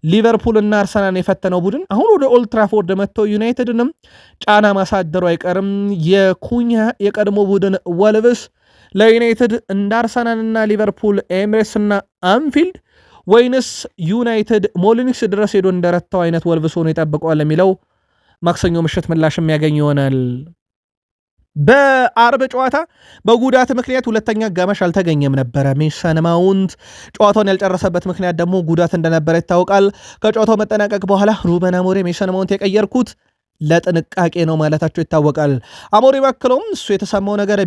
ሊቨርፑልና አርሰናል የፈተነው ቡድን አሁን ወደ ኦልድ ትራፎርድ መጥቶ ዩናይትድንም ጫና ማሳደሩ አይቀርም። የኩኛ የቀድሞ ቡድን ወልቭስ ለዩናይትድ እንደ አርሰናልና ሊቨርፑል ኤምሬትስና አንፊልድ ወይንስ ዩናይትድ ሞሊኒክስ ድረስ ሄዶ እንደረታው አይነት ወልቭስ ሆኖ ይጠብቀዋል የሚለው ማክሰኞ ምሽት ምላሽ የሚያገኝ ይሆናል። በአርብ ጨዋታ በጉዳት ምክንያት ሁለተኛ አጋማሽ አልተገኘም ነበረ። ሜሰን ማውንት ጨዋታውን ያልጨረሰበት ምክንያት ደግሞ ጉዳት እንደነበረ ይታወቃል። ከጨዋታው መጠናቀቅ በኋላ ሩበን አሞሪም ሜሰን ማውንት የቀየርኩት ለጥንቃቄ ነው ማለታቸው ይታወቃል። አሞሪም አክለውም እሱ የተሰማው ነገር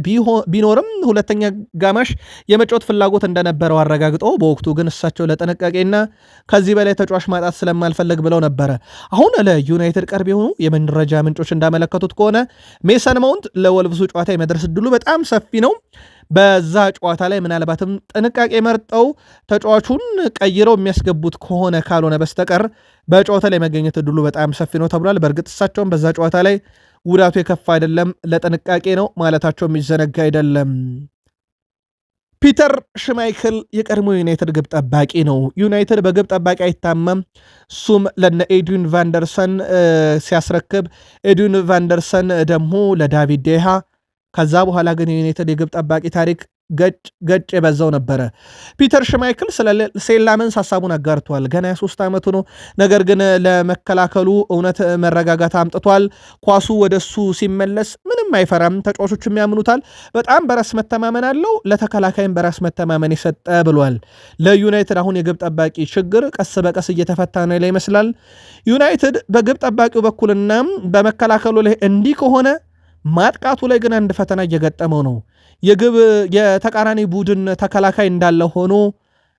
ቢኖርም ሁለተኛ አጋማሽ የመጫወት ፍላጎት እንደነበረው አረጋግጠው በወቅቱ ግን እሳቸው ለጥንቃቄና ከዚህ በላይ ተጫዋች ማጣት ስለማልፈለግ ብለው ነበረ። አሁን ለዩናይትድ ቅርብ የሆኑ የመረጃ ምንጮች እንዳመለከቱት ከሆነ ሜሰን ማውንት ለወልቭሱ ጨዋታ የመድረስ ዕድሉ በጣም ሰፊ ነው። በዛ ጨዋታ ላይ ምናልባትም ጥንቃቄ መርጠው ተጫዋቹን ቀይረው የሚያስገቡት ከሆነ ካልሆነ በስተቀር በጨዋታ ላይ መገኘት ዕድሉ በጣም ሰፊ ነው ተብሏል። በእርግጥ እሳቸውም በዛ ጨዋታ ላይ ጉዳቱ የከፋ አይደለም፣ ለጥንቃቄ ነው ማለታቸው የሚዘነጋ አይደለም። ፒተር ሽማይክል የቀድሞ ዩናይትድ ግብ ጠባቂ ነው። ዩናይትድ በግብ ጠባቂ አይታመም። እሱም ለነ ኤድዊን ቫንደርሰን ሲያስረክብ፣ ኤድዊን ቫንደርሰን ደግሞ ለዳቪድ ዴሃ። ከዛ በኋላ ግን የዩናይትድ የግብ ጠባቂ ታሪክ ገጭ የበዛው ነበረ። ፒተር ሽማይክል ስለ ሴላመንስ ሀሳቡን አጋርቷል። ገና 23 ዓመቱ ነው። ነገር ግን ለመከላከሉ እውነት መረጋጋት አምጥቷል። ኳሱ ወደሱ ሲመለስ ምንም አይፈራም። ተጫዋቾችም ያምኑታል። በጣም በራስ መተማመን አለው። ለተከላካይም በራስ መተማመን የሰጠ ብሏል። ለዩናይትድ አሁን የግብ ጠባቂ ችግር ቀስ በቀስ እየተፈታ ነው ላይ ይመስላል። ዩናይትድ በግብ ጠባቂው በኩልና በመከላከሉ ላይ እንዲህ ከሆነ ማጥቃቱ ላይ ግን አንድ ፈተና እየገጠመው ነው። የተቃራኒ ቡድን ተከላካይ እንዳለ ሆኖ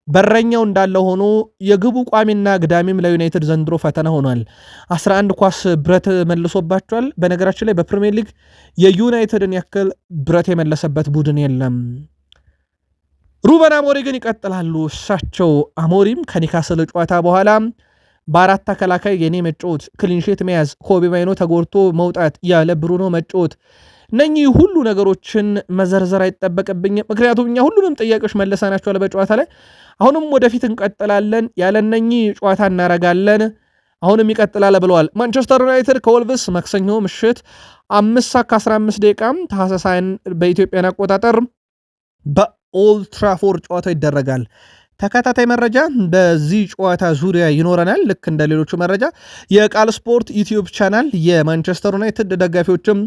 በረኛው እንዳለ ሆኖ የግቡ ቋሚና ግዳሚም ለዩናይትድ ዘንድሮ ፈተና ሆኗል። 11 ኳስ ብረት መልሶባቸዋል። በነገራችን ላይ በፕሪሚየር ሊግ የዩናይትድን ያክል ብረት የመለሰበት ቡድን የለም። ሩበን አሞሪም ግን ይቀጥላሉ። እሳቸው አሞሪም ከኒካስል ጨዋታ በኋላ በአራት ተከላካይ የኔ መጫወት፣ ክሊንሼት መያዝ፣ ኮቢ ማይኖ ተጎድቶ መውጣት፣ ያለ ብሩኖ መጫወት፣ እነኚህ ሁሉ ነገሮችን መዘርዘር አይጠበቅብኝም። ምክንያቱም እኛ ሁሉንም ጥያቄዎች መለሳናቸዋል በጨዋታ ላይ። አሁንም ወደፊት እንቀጥላለን፣ ያለ እነኚህ ጨዋታ እናረጋለን፣ አሁንም ይቀጥላል ብለዋል። ማንቸስተር ዩናይትድ ከወልቭስ ማክሰኞ ምሽት 5:15 ታህሳስ በኢትዮጵያን አቆጣጠር በኦልድ ትራፎርድ ጨዋታ ይደረጋል። ተከታታይ መረጃ በዚህ ጨዋታ ዙሪያ ይኖረናል። ልክ እንደ ሌሎቹ መረጃ የቃል ስፖርት ዩቲዩብ ቻናል የማንቸስተር ዩናይትድ ደጋፊዎችም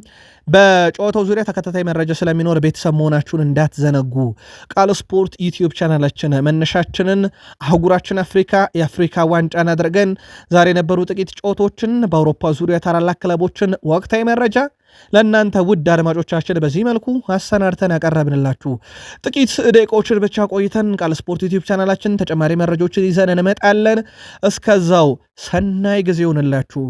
በጨዋታው ዙሪያ ተከታታይ መረጃ ስለሚኖር ቤተሰብ መሆናችሁን እንዳትዘነጉ። ቃል ስፖርት ዩቲዩብ ቻናላችን መነሻችንን አህጉራችን አፍሪካ የአፍሪካ ዋንጫን አድርገን ዛሬ የነበሩ ጥቂት ጨዋታዎችን በአውሮፓ ዙሪያ ታላላቅ ክለቦችን ወቅታዊ መረጃ ለእናንተ ውድ አድማጮቻችን በዚህ መልኩ አሰናድተን ያቀረብንላችሁ ጥቂት ደቂቃዎችን ብቻ ቆይተን ቃል ስፖርት ዩቲዩብ ቻናላችን ተጨማሪ መረጃዎችን ይዘን እንመጣለን። እስከዛው ሰናይ ጊዜ ይሁንላችሁ።